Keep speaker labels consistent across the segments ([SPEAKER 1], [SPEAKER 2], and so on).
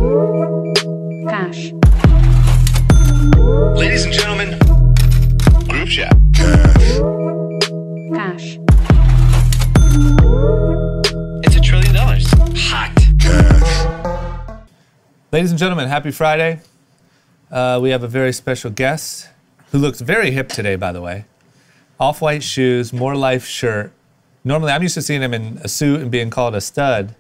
[SPEAKER 1] Cash.
[SPEAKER 2] Ladies and gentlemen, group chat.
[SPEAKER 1] Cash.
[SPEAKER 2] It's $1 trillion. Hot.
[SPEAKER 3] Ladies and gentlemen, happy Friday. We have a very special guest who looks very hip today, by the way. Off-white shoes, More Life shirt. Normally, I'm used to seeing him in a suit and being called a stud.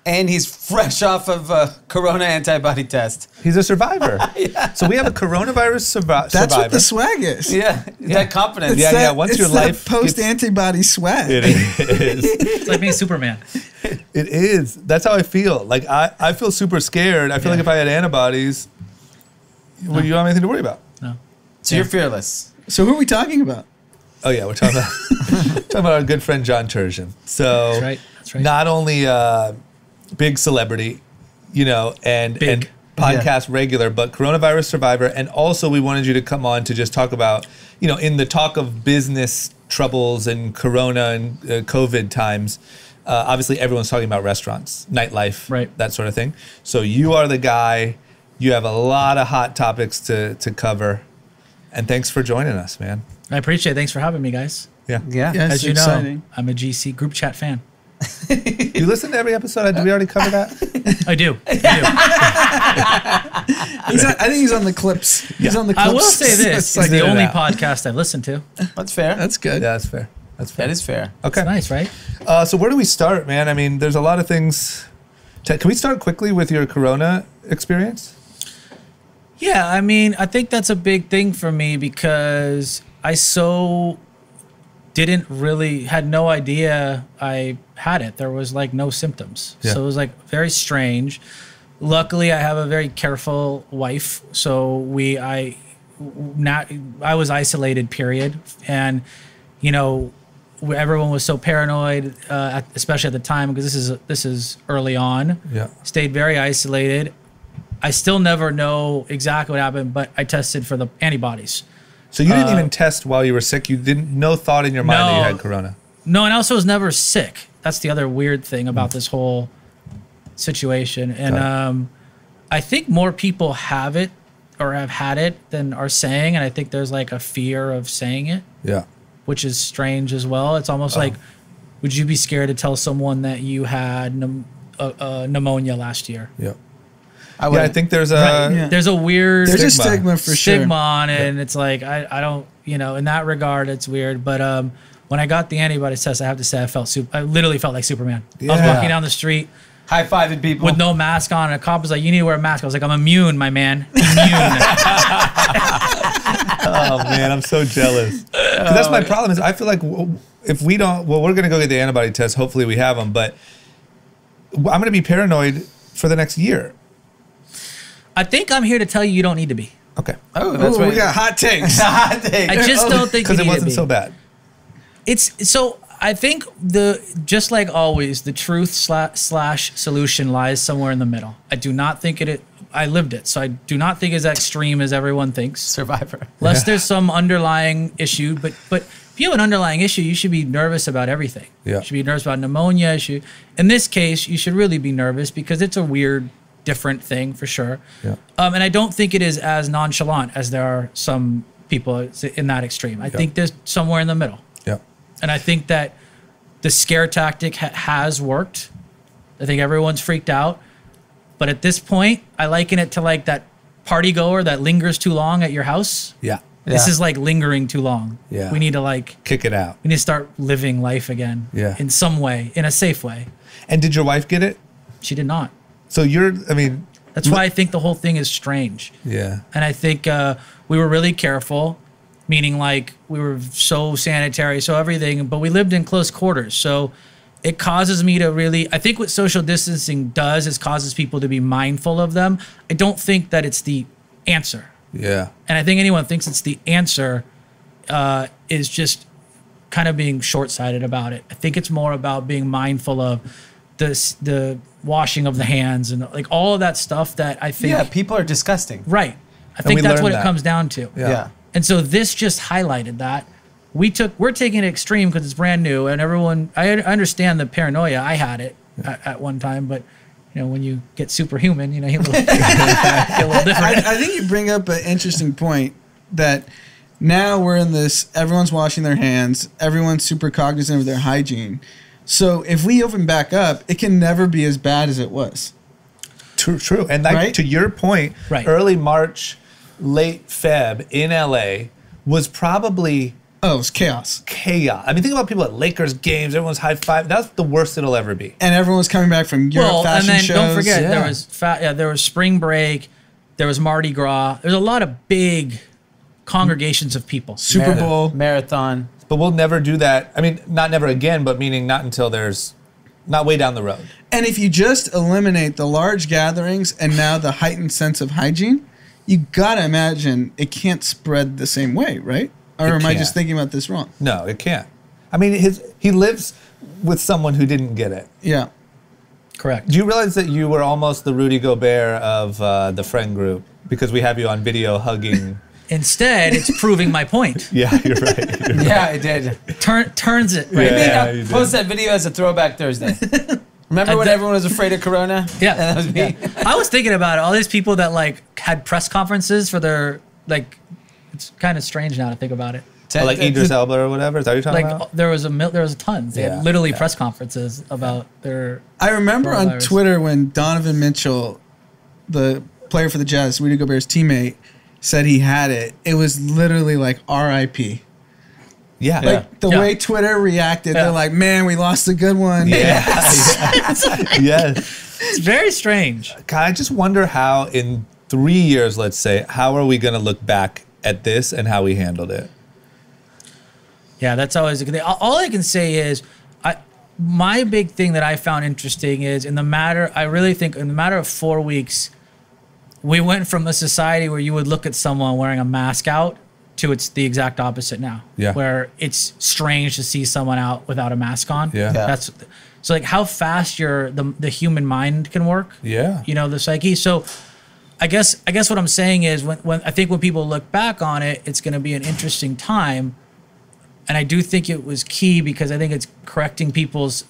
[SPEAKER 4] And he's fresh off of a corona antibody test.
[SPEAKER 3] He's a survivor.
[SPEAKER 4] Yeah.
[SPEAKER 3] So we have a coronavirus survivor.
[SPEAKER 5] That's what the swag is.
[SPEAKER 4] Yeah, that confidence.
[SPEAKER 3] Yeah, once your life
[SPEAKER 5] post-antibody swag.
[SPEAKER 3] It is.
[SPEAKER 6] It's like being Superman.
[SPEAKER 3] It is. That's how I feel. Like, I feel super scared. I feel like if I had antibodies, well, you don't have anything to worry about.
[SPEAKER 6] No.
[SPEAKER 4] So you're fearless.
[SPEAKER 5] So who are we talking about?
[SPEAKER 3] Oh, yeah, we're talking about our good friend John Terzian. So
[SPEAKER 6] That's right. That's right.
[SPEAKER 3] not only big celebrity, and podcast regular, but coronavirus survivor. And also we wanted you to come on to just talk about, in the talk of business troubles and corona and COVID times, obviously everyone's talking about restaurants, nightlife,
[SPEAKER 6] right,
[SPEAKER 3] that sort of thing. So you are the guy. You have a lot of hot topics to cover. And thanks for joining us, man.
[SPEAKER 6] I appreciate it. Thanks for having me, guys.
[SPEAKER 3] Yeah.
[SPEAKER 4] Yeah.
[SPEAKER 6] As you know,
[SPEAKER 5] exciting.
[SPEAKER 6] I'm a GC group chat fan.
[SPEAKER 3] You listen to every episode? Did we already cover that?
[SPEAKER 6] I do.
[SPEAKER 5] I think he's on the clips. He's on the clips.
[SPEAKER 6] I will say this. It's the
[SPEAKER 3] it
[SPEAKER 6] only
[SPEAKER 3] out.
[SPEAKER 6] podcast I've listened to.
[SPEAKER 4] That's fair.
[SPEAKER 5] That's good.
[SPEAKER 3] Yeah, that's fair. That's fair.
[SPEAKER 4] That is fair.
[SPEAKER 3] Okay.
[SPEAKER 6] It's nice, right?
[SPEAKER 3] So where do we start, man? I mean, there's a lot of things. Can we start quickly with your corona experience?
[SPEAKER 6] Yeah, I mean, I think that's a big thing for me because I had no idea I had it. There was like no symptoms.
[SPEAKER 3] Yeah.
[SPEAKER 6] So it was like very strange. Luckily, I have a very careful wife. So I was isolated, period. And, everyone was so paranoid, especially at the time, because this is early on.
[SPEAKER 3] Yeah.
[SPEAKER 6] Stayed very isolated. I still never know exactly what happened, but I tested for the antibodies.
[SPEAKER 3] So you didn't even test while you were sick? You no thought in your mind that you had corona?
[SPEAKER 6] No, and I also was never sick. That's the other weird thing about this whole situation. And I think more people have it or have had it than are saying, and I think there's like a fear of saying it. Yeah. Which is strange as well. It's almost like, would you be scared to tell someone that you had pneumonia last year?
[SPEAKER 3] Yeah. I think there's a
[SPEAKER 6] there's a weird
[SPEAKER 5] stigma for sure.
[SPEAKER 6] Stigma on it, and it's like I don't, in that regard it's weird. But when I got the antibodies test, I have to say I literally felt like Superman.
[SPEAKER 3] Yeah.
[SPEAKER 6] I was walking down the street,
[SPEAKER 4] high-fiving people
[SPEAKER 6] with no mask on, and a cop was like, "You need to wear a mask." I was like, "I'm immune, my man, immune."
[SPEAKER 3] Oh man, I'm so jealous. 'Cause that's my problem. Is I feel like if we don't, we're gonna go get the antibody test. Hopefully we have them, but I'm gonna be paranoid for the next year.
[SPEAKER 6] I think I'm here to tell you don't need to be.
[SPEAKER 3] Okay.
[SPEAKER 4] Oh, that's
[SPEAKER 5] we got hot takes.
[SPEAKER 4] hot takes.
[SPEAKER 6] I just don't think you
[SPEAKER 3] because
[SPEAKER 6] need
[SPEAKER 3] it wasn't
[SPEAKER 6] to be.
[SPEAKER 3] so bad.
[SPEAKER 6] It's so. I think just like always, the truth slash solution lies somewhere in the middle. I do not think I lived it, so I do not think it's as extreme as everyone thinks.
[SPEAKER 4] Survivor.
[SPEAKER 6] Unless there's some underlying issue, but if you have an underlying issue, you should be nervous about everything.
[SPEAKER 3] Yeah.
[SPEAKER 6] You should be nervous about pneumonia. In this case, you should really be nervous because it's a weird, different thing for sure.
[SPEAKER 3] Yeah.
[SPEAKER 6] And I don't think it is as nonchalant as there are some people in that extreme. I think there's somewhere in the middle.
[SPEAKER 3] Yeah.
[SPEAKER 6] And I think that the scare tactic has worked. I think everyone's freaked out. But at this point, I liken it to like that party goer that lingers too long at your house.
[SPEAKER 3] Yeah.
[SPEAKER 6] This is like lingering too long.
[SPEAKER 3] Yeah.
[SPEAKER 6] We need to
[SPEAKER 3] kick it out.
[SPEAKER 6] We need to start living life again.
[SPEAKER 3] Yeah.
[SPEAKER 6] In some way, in a safe way.
[SPEAKER 3] And did your wife get it?
[SPEAKER 6] She did not.
[SPEAKER 3] So
[SPEAKER 6] that's why I think the whole thing is strange.
[SPEAKER 3] Yeah.
[SPEAKER 6] And I think we were really careful, meaning like we were so sanitary, so everything, but we lived in close quarters. So it causes me to really, I think what social distancing does is causes people to be mindful of them. I don't think that it's the answer.
[SPEAKER 3] Yeah.
[SPEAKER 6] And I think anyone thinks it's the answer is just kind of being short-sighted about it. I think it's more about being mindful of the washing of the hands and like all of that stuff that I think.
[SPEAKER 4] Yeah, people are disgusting.
[SPEAKER 6] Right. I think that's what it comes down to.
[SPEAKER 4] Yeah.
[SPEAKER 6] And so this just highlighted that. We're taking it extreme because it's brand new and everyone, I understand the paranoia. I had it at one time, but when you get superhuman, you get a little, get a little different.
[SPEAKER 5] I think you bring up an interesting point that now we're in this, everyone's washing their hands, everyone's super cognizant of their hygiene. So if we open back up, it can never be as bad as it was.
[SPEAKER 3] True. And
[SPEAKER 5] Right?
[SPEAKER 3] to your point,
[SPEAKER 6] Right.
[SPEAKER 3] early March, late Feb in LA was probably
[SPEAKER 5] Oh, it was chaos.
[SPEAKER 3] chaos. I mean, think about people at Lakers games. Everyone's high five. That's the worst it'll ever be.
[SPEAKER 5] And everyone was coming back from Europe
[SPEAKER 6] Well, and
[SPEAKER 5] fashion
[SPEAKER 6] then
[SPEAKER 5] shows.
[SPEAKER 6] don't forget
[SPEAKER 4] Yeah.
[SPEAKER 6] there was spring break, there was Mardi Gras. There's a lot of big congregations of people.
[SPEAKER 5] Super Bowl.
[SPEAKER 4] Marathon.
[SPEAKER 3] But we'll never do that. I mean, not never again, but meaning not until there's not way down the road.
[SPEAKER 5] And if you just eliminate the large gatherings and now the heightened sense of hygiene, you gotta imagine it can't spread the same way, right? Or
[SPEAKER 3] It
[SPEAKER 5] am I
[SPEAKER 3] can't.
[SPEAKER 5] just thinking about this wrong?
[SPEAKER 3] No, it can't. I mean, he lives with someone who didn't get it.
[SPEAKER 5] Yeah.
[SPEAKER 6] Correct.
[SPEAKER 3] Do you realize that you were almost the Rudy Gobert of the friend group because we have you on video hugging?
[SPEAKER 6] Instead, it's proving my point.
[SPEAKER 3] Yeah, you're right.
[SPEAKER 4] Yeah, I did.
[SPEAKER 6] Turns it right.
[SPEAKER 3] Yeah.
[SPEAKER 4] Maybe I'll
[SPEAKER 3] you did.
[SPEAKER 4] post that video as a throwback Thursday. Remember when everyone was afraid of Corona?
[SPEAKER 6] Yeah.
[SPEAKER 4] And that was me.
[SPEAKER 6] I was thinking about it. All these people that had press conferences for their it's kind of strange now to think about it.
[SPEAKER 3] Like Idris Elba or whatever. Is that what you're talking about?
[SPEAKER 6] There was tons. They had literally press conferences about their.
[SPEAKER 5] I remember on
[SPEAKER 6] Coronavirus.
[SPEAKER 5] Twitter when Donovan Mitchell, the player for the Jazz, Rudy Gobert's teammate, said he had it. It was literally like R.I.P.
[SPEAKER 3] Yeah.
[SPEAKER 5] Like the way Twitter reacted, they're like, "Man, we lost a good one."
[SPEAKER 3] Yes.
[SPEAKER 6] It's very strange.
[SPEAKER 3] God, I just wonder how in 3 years, let's say, how are we going to look back at this and how we handled it?
[SPEAKER 6] Yeah, that's always a good thing. All I can say is, my big thing that I found interesting is I really think in the matter of 4 weeks, we went from a society where you would look at someone wearing a mask out to it's the exact opposite now.
[SPEAKER 3] Yeah.
[SPEAKER 6] Where it's strange to see someone out without a mask on.
[SPEAKER 3] Yeah. Yeah.
[SPEAKER 6] That's so like how fast the human mind can work.
[SPEAKER 3] Yeah.
[SPEAKER 6] The psyche. So I guess what I'm saying is when I think when people look back on it, it's going to be an interesting time. And I do think it was key because I think it's correcting people's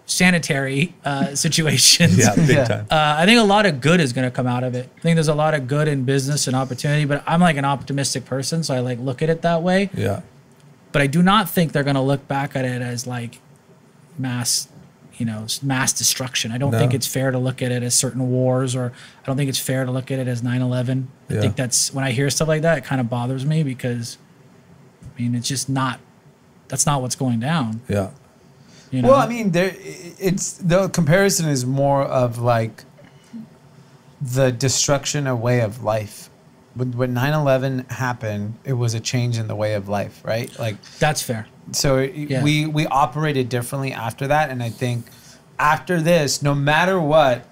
[SPEAKER 6] sanitary situations.
[SPEAKER 3] Yeah, big time.
[SPEAKER 6] I think a lot of good is going to come out of it. I think there's a lot of good in business and opportunity, but I'm like an optimistic person, so I like look at it that way.
[SPEAKER 3] Yeah.
[SPEAKER 6] But I do not think they're going to look back at it as like mass destruction. I don't think it's fair to look at it as certain wars, or I don't think it's fair to look at it as 9/11. I think that's when I hear stuff like that, it kind of bothers me because, I mean, it's just not. That's not what's going down.
[SPEAKER 3] Yeah.
[SPEAKER 4] Well, I mean, the comparison is more of like the destruction of way of life. When 9/11 happened, it was a change in the way of life, right? Like
[SPEAKER 6] that's fair.
[SPEAKER 4] So we operated differently after that, and I think after this, no matter what,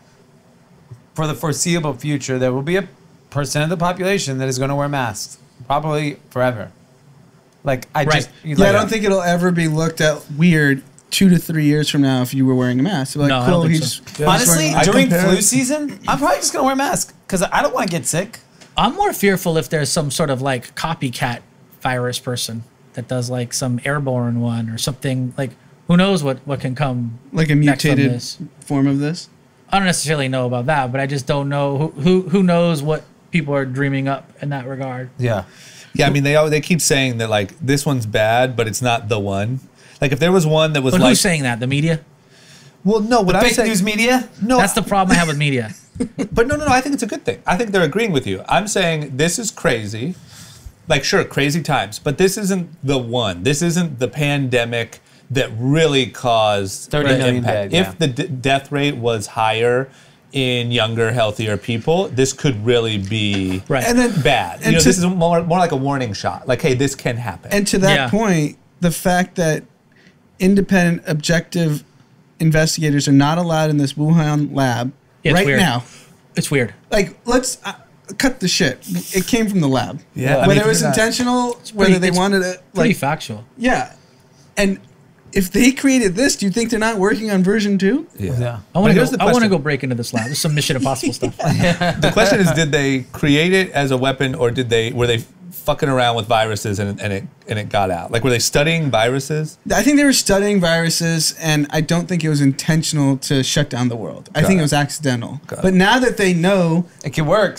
[SPEAKER 4] for the foreseeable future, there will be a percent of the population that is going to wear masks, probably forever. Like I
[SPEAKER 5] don't think it'll ever be looked at weird 2 to 3 years from now if you were wearing a mask. Like,
[SPEAKER 6] No, I don't think so.
[SPEAKER 4] Honestly, during flu season, I'm probably just going to wear a mask because I don't want to get sick.
[SPEAKER 6] I'm more fearful if there's some sort of like copycat virus person that does like some airborne one or something. Like who knows what can come
[SPEAKER 5] like a
[SPEAKER 6] next from
[SPEAKER 5] mutated
[SPEAKER 6] this.
[SPEAKER 5] form of this.
[SPEAKER 6] I don't necessarily know about that, but I just don't know who knows what people are dreaming up in that regard.
[SPEAKER 4] Yeah.
[SPEAKER 3] Yeah, I mean, they keep saying that, like, this one's bad, but it's not the one. Like, if there was one that was
[SPEAKER 6] But
[SPEAKER 3] like...
[SPEAKER 6] who's saying that? The media?
[SPEAKER 3] Well, no, what I'm
[SPEAKER 4] Fake
[SPEAKER 3] saying...
[SPEAKER 4] news media?
[SPEAKER 3] No,
[SPEAKER 6] That's the problem I have with media.
[SPEAKER 3] But no, I think it's a good thing. I think they're agreeing with you. I'm saying this is crazy. Like, sure, crazy times, but this isn't the one. This isn't the pandemic that really caused
[SPEAKER 4] 30
[SPEAKER 3] the
[SPEAKER 4] million
[SPEAKER 3] impact.
[SPEAKER 4] dead, yeah.
[SPEAKER 3] If the death rate was higher in younger, healthier people, this could really be
[SPEAKER 6] Right.
[SPEAKER 5] And then
[SPEAKER 3] bad.
[SPEAKER 5] and
[SPEAKER 3] This is more like a warning shot. Like, hey, this can happen.
[SPEAKER 5] And to that
[SPEAKER 6] Yeah.
[SPEAKER 5] point, the fact that independent, objective investigators are not allowed in this Wuhan lab
[SPEAKER 6] Yeah, it's
[SPEAKER 5] right
[SPEAKER 6] weird.
[SPEAKER 5] now.
[SPEAKER 6] It's weird.
[SPEAKER 5] Like, let's cut the shit. It came from the lab.
[SPEAKER 3] Yeah, I mean,
[SPEAKER 5] Whether it was
[SPEAKER 3] yeah.
[SPEAKER 5] intentional, whether they
[SPEAKER 6] it's
[SPEAKER 5] wanted it,
[SPEAKER 6] Pretty
[SPEAKER 5] like,
[SPEAKER 6] factual.
[SPEAKER 5] yeah. And if they created this, do you think they're not working on version 2?
[SPEAKER 4] Yeah.
[SPEAKER 6] I want
[SPEAKER 3] here's
[SPEAKER 6] to
[SPEAKER 3] the
[SPEAKER 6] go. I want to
[SPEAKER 3] question.
[SPEAKER 6] go break into this lab. There's some Mission Impossible stuff.
[SPEAKER 3] The question is, did they create it as a weapon, or were they fucking around with viruses and it got out? Like, were they studying viruses?
[SPEAKER 5] I think they were studying viruses, and I don't think it was intentional to shut down the world. I think it was accidental. But now that they know
[SPEAKER 4] It can work.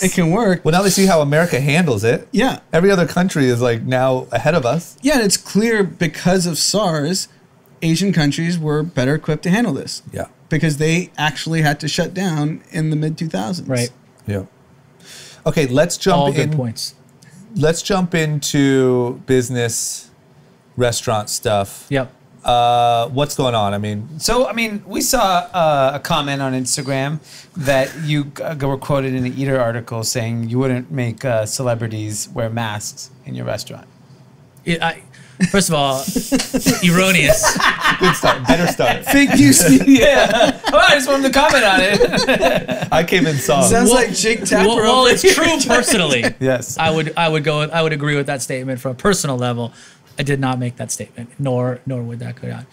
[SPEAKER 3] Well, now they see how America handles it.
[SPEAKER 5] Yeah.
[SPEAKER 3] Every other country is like now ahead of us.
[SPEAKER 5] Yeah, and it's clear because of SARS, Asian countries were better equipped to handle this.
[SPEAKER 3] Yeah.
[SPEAKER 5] Because they actually had to shut down in the mid-2000s.
[SPEAKER 6] Right.
[SPEAKER 3] Yeah. Okay, let's jump
[SPEAKER 6] All
[SPEAKER 3] in.
[SPEAKER 6] good points.
[SPEAKER 3] Let's jump into business, restaurant stuff.
[SPEAKER 6] Yep.
[SPEAKER 3] What's going on? I mean,
[SPEAKER 4] We saw a comment on Instagram that you were quoted in an Eater article saying you wouldn't make celebrities wear masks in your restaurant.
[SPEAKER 6] First of all, erroneous.
[SPEAKER 3] good start. Better start.
[SPEAKER 5] Fake news media.
[SPEAKER 4] Oh, I just wanted to comment on it.
[SPEAKER 3] I came in soft.
[SPEAKER 5] Sounds like Jake Tapper.
[SPEAKER 6] Well,
[SPEAKER 5] over
[SPEAKER 6] it's
[SPEAKER 5] here.
[SPEAKER 6] true personally.
[SPEAKER 4] Yes.
[SPEAKER 6] I would agree with that statement from a personal level. I did not make that statement, nor would that go down.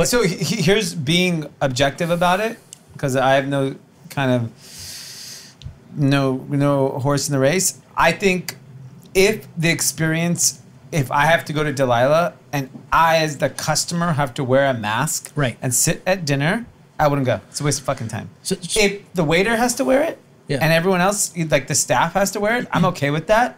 [SPEAKER 4] So here's being objective about it, because I have no kind of no horse in the race. I think if I have to go to Delilah and I as the customer have to wear a mask
[SPEAKER 6] Right.
[SPEAKER 4] and sit at dinner, I wouldn't go. It's a waste of fucking time.
[SPEAKER 6] So-
[SPEAKER 4] If the waiter has to wear it and everyone else, like the staff has to wear it, I'm okay with that.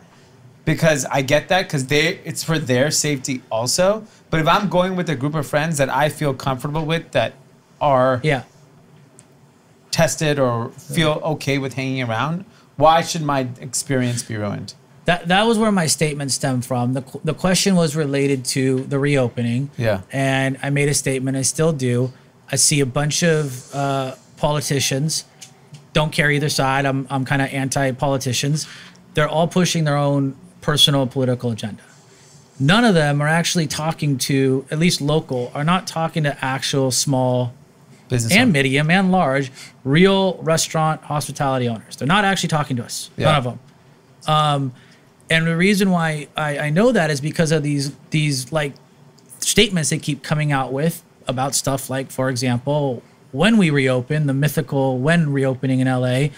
[SPEAKER 4] Because I get that, because it's for their safety also. But if I'm going with a group of friends that I feel comfortable with, that are tested or feel okay with hanging around, why should my experience be ruined?
[SPEAKER 6] That was where my statement stemmed from. The question was related to the reopening.
[SPEAKER 4] Yeah.
[SPEAKER 6] And I made a statement, I still do. I see a bunch of politicians, don't care either side. I'm kind of anti-politicians. They're all pushing their own personal political agenda. None of them are actually talking to, at least local, are not talking to actual small
[SPEAKER 4] Business
[SPEAKER 6] and
[SPEAKER 4] owner.
[SPEAKER 6] medium and large real restaurant hospitality owners. They're not actually talking to us.
[SPEAKER 4] Yeah.
[SPEAKER 6] None of them. And the reason why I know that is because of these like statements they keep coming out with about stuff like, for example, when we reopen, the mythical when reopening in LA,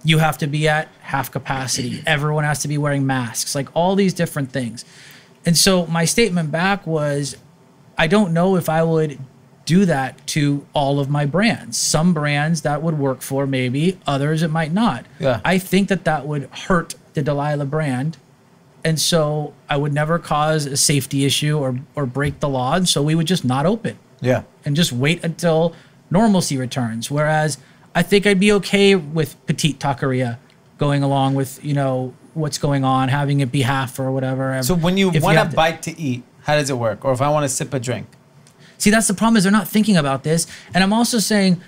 [SPEAKER 6] you have to be at half capacity. Everyone has to be wearing masks, like all these different things. And so my statement back was, I don't know if I would do that to all of my brands. Some brands that would work for maybe, others it might not.
[SPEAKER 4] Yeah.
[SPEAKER 6] I think that would hurt the Delilah brand. And so I would never cause a safety issue or break the law. And so we would just not open.
[SPEAKER 4] Yeah.
[SPEAKER 6] And just wait until normalcy returns. Whereas I think I'd be okay with Petite Taqueria going along with, what's going on, having it be half or whatever.
[SPEAKER 4] So when you
[SPEAKER 6] If
[SPEAKER 4] want a
[SPEAKER 6] have to-
[SPEAKER 4] bite to eat, how does it work? Or if I want to sip a drink?
[SPEAKER 6] See, that's the problem, is they're not thinking about this. And I'm also saying,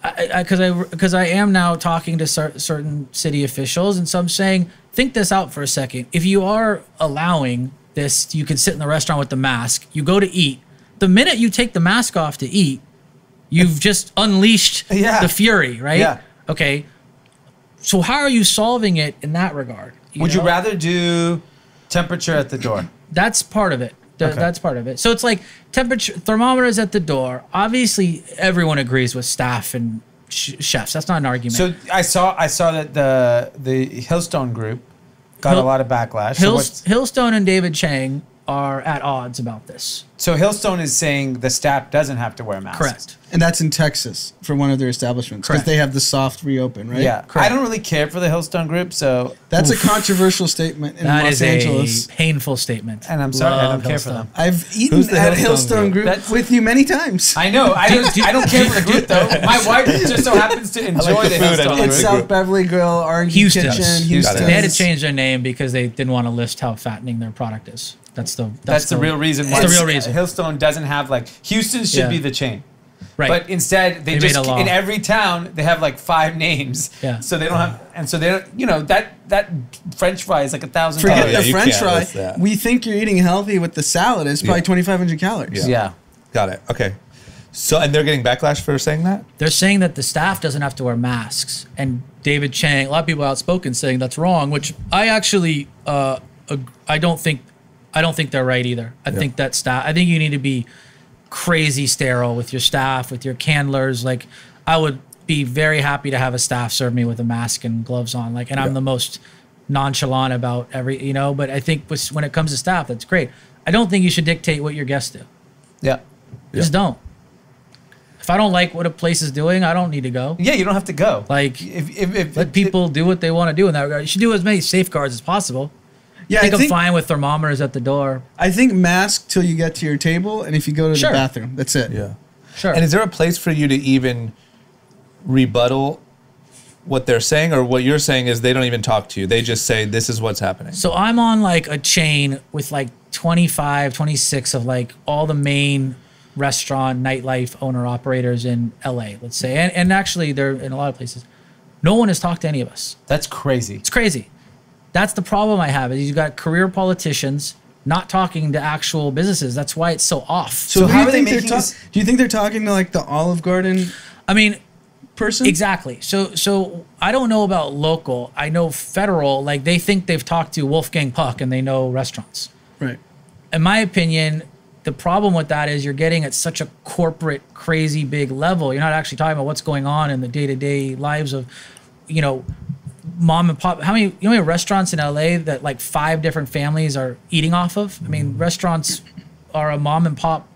[SPEAKER 6] because I am now talking to certain city officials, and so I'm saying, think this out for a second. If you are allowing this, you can sit in the restaurant with the mask, you go to eat. The minute you take the mask off to eat, you've just unleashed the fury, right?
[SPEAKER 4] Yeah.
[SPEAKER 6] Okay. So how are you solving it in that regard?
[SPEAKER 4] Would you rather do temperature at the door?
[SPEAKER 6] That's part of it. That's part of it. So it's like temperature thermometers at the door. Obviously, everyone agrees with staff and chefs. That's not an argument.
[SPEAKER 4] So I saw that the Hillstone group got a lot of backlash.
[SPEAKER 6] Hillstone and David Chang are at odds about this.
[SPEAKER 4] So Hillstone is saying the staff doesn't have to wear masks.
[SPEAKER 6] Correct.
[SPEAKER 5] And that's in Texas for one of their establishments because
[SPEAKER 6] Correct.
[SPEAKER 5] they have the soft reopen, right?
[SPEAKER 4] Yeah.
[SPEAKER 6] Correct.
[SPEAKER 4] I don't really care for the Hillstone group, so
[SPEAKER 5] That's a controversial statement in
[SPEAKER 6] That
[SPEAKER 5] Los
[SPEAKER 6] is
[SPEAKER 5] Angeles.
[SPEAKER 6] a painful statement.
[SPEAKER 4] and I'm sorry, I
[SPEAKER 6] Love
[SPEAKER 4] don't care for
[SPEAKER 6] Hillstone.
[SPEAKER 4] them.
[SPEAKER 5] I've eaten
[SPEAKER 3] Who's the
[SPEAKER 5] at
[SPEAKER 3] Hillstone
[SPEAKER 5] Hillstone group
[SPEAKER 4] That's-
[SPEAKER 5] with you many times.
[SPEAKER 4] I know. I don't care for the group though. My wife just so happens to enjoy
[SPEAKER 3] the
[SPEAKER 4] the
[SPEAKER 3] food, I
[SPEAKER 4] Hillstone
[SPEAKER 3] don't
[SPEAKER 5] It's
[SPEAKER 3] like
[SPEAKER 4] group.
[SPEAKER 3] the
[SPEAKER 5] South Beverly Grill, R&D
[SPEAKER 6] Houston's.
[SPEAKER 5] Kitchen,
[SPEAKER 4] Houston's.
[SPEAKER 6] They had to
[SPEAKER 5] Houston's.
[SPEAKER 6] change their name because they didn't want to list how fattening their product is. That's
[SPEAKER 4] That's the real reason.
[SPEAKER 6] That's the real reason.
[SPEAKER 4] Hillstone doesn't have Houston should
[SPEAKER 6] Yeah.
[SPEAKER 4] be the chain.
[SPEAKER 6] Right.
[SPEAKER 4] But instead, they
[SPEAKER 6] They
[SPEAKER 4] just
[SPEAKER 6] made a law.
[SPEAKER 4] in every town they have 5 names.
[SPEAKER 6] Yeah.
[SPEAKER 4] So they don't have, and so they don't. That French fry is $1,000.
[SPEAKER 5] Forget
[SPEAKER 3] yeah,
[SPEAKER 5] the
[SPEAKER 3] you
[SPEAKER 5] French
[SPEAKER 3] can't
[SPEAKER 5] fry.
[SPEAKER 3] list that.
[SPEAKER 5] We think you're eating healthy with the salad. It's probably 2,500 calories.
[SPEAKER 4] Yeah.
[SPEAKER 3] Got it. Okay. So, and they're getting backlash for saying that?
[SPEAKER 6] They're saying that the staff doesn't have to wear masks. And David Chang, a lot of people outspoken saying that's wrong, which I actually I don't think they're right either. I think that I think you need to be crazy sterile with your staff, with your candlers. I would be very happy to have a staff serve me with a mask and gloves on. And I'm the most nonchalant about but I think when it comes to staff, that's great. I don't think you should dictate what your guests do.
[SPEAKER 4] Yeah.
[SPEAKER 6] Just don't. If I don't like what a place is doing, I don't need to go.
[SPEAKER 4] Yeah, you don't have to go.
[SPEAKER 6] Like, let people do what they want to do in that regard. You should do as many safeguards as possible.
[SPEAKER 5] Yeah,
[SPEAKER 6] I think I'm fine with thermometers at the door.
[SPEAKER 5] I think mask till you get to your table, and if you go to the bathroom, that's it.
[SPEAKER 3] Yeah.
[SPEAKER 6] Sure.
[SPEAKER 3] And is there a place for you to even rebuttal what they're saying, or what you're saying is they don't even talk to you? They just say, this is what's happening.
[SPEAKER 6] So I'm on like a chain with like 25, 26 of like all the main restaurant, nightlife owner operators in LA, let's say. And actually they're in a lot of places. No one has talked to any of us.
[SPEAKER 4] That's crazy.
[SPEAKER 6] It's crazy. That's the problem I have is you've got career politicians not talking to actual businesses. That's why it's so off.
[SPEAKER 5] So how do you think do you think they're talking to like the Olive Garden person?
[SPEAKER 6] Exactly. So I don't know about local. I know federal, like they think they've talked to Wolfgang Puck and they know restaurants.
[SPEAKER 5] Right.
[SPEAKER 6] In my opinion, the problem with that is you're getting at such a corporate, crazy big level. You're not actually talking about what's going on in the day-to-day lives of, mom and pop. How many restaurants in LA that like 5 different families are eating off of? I mean, restaurants are a mom and pop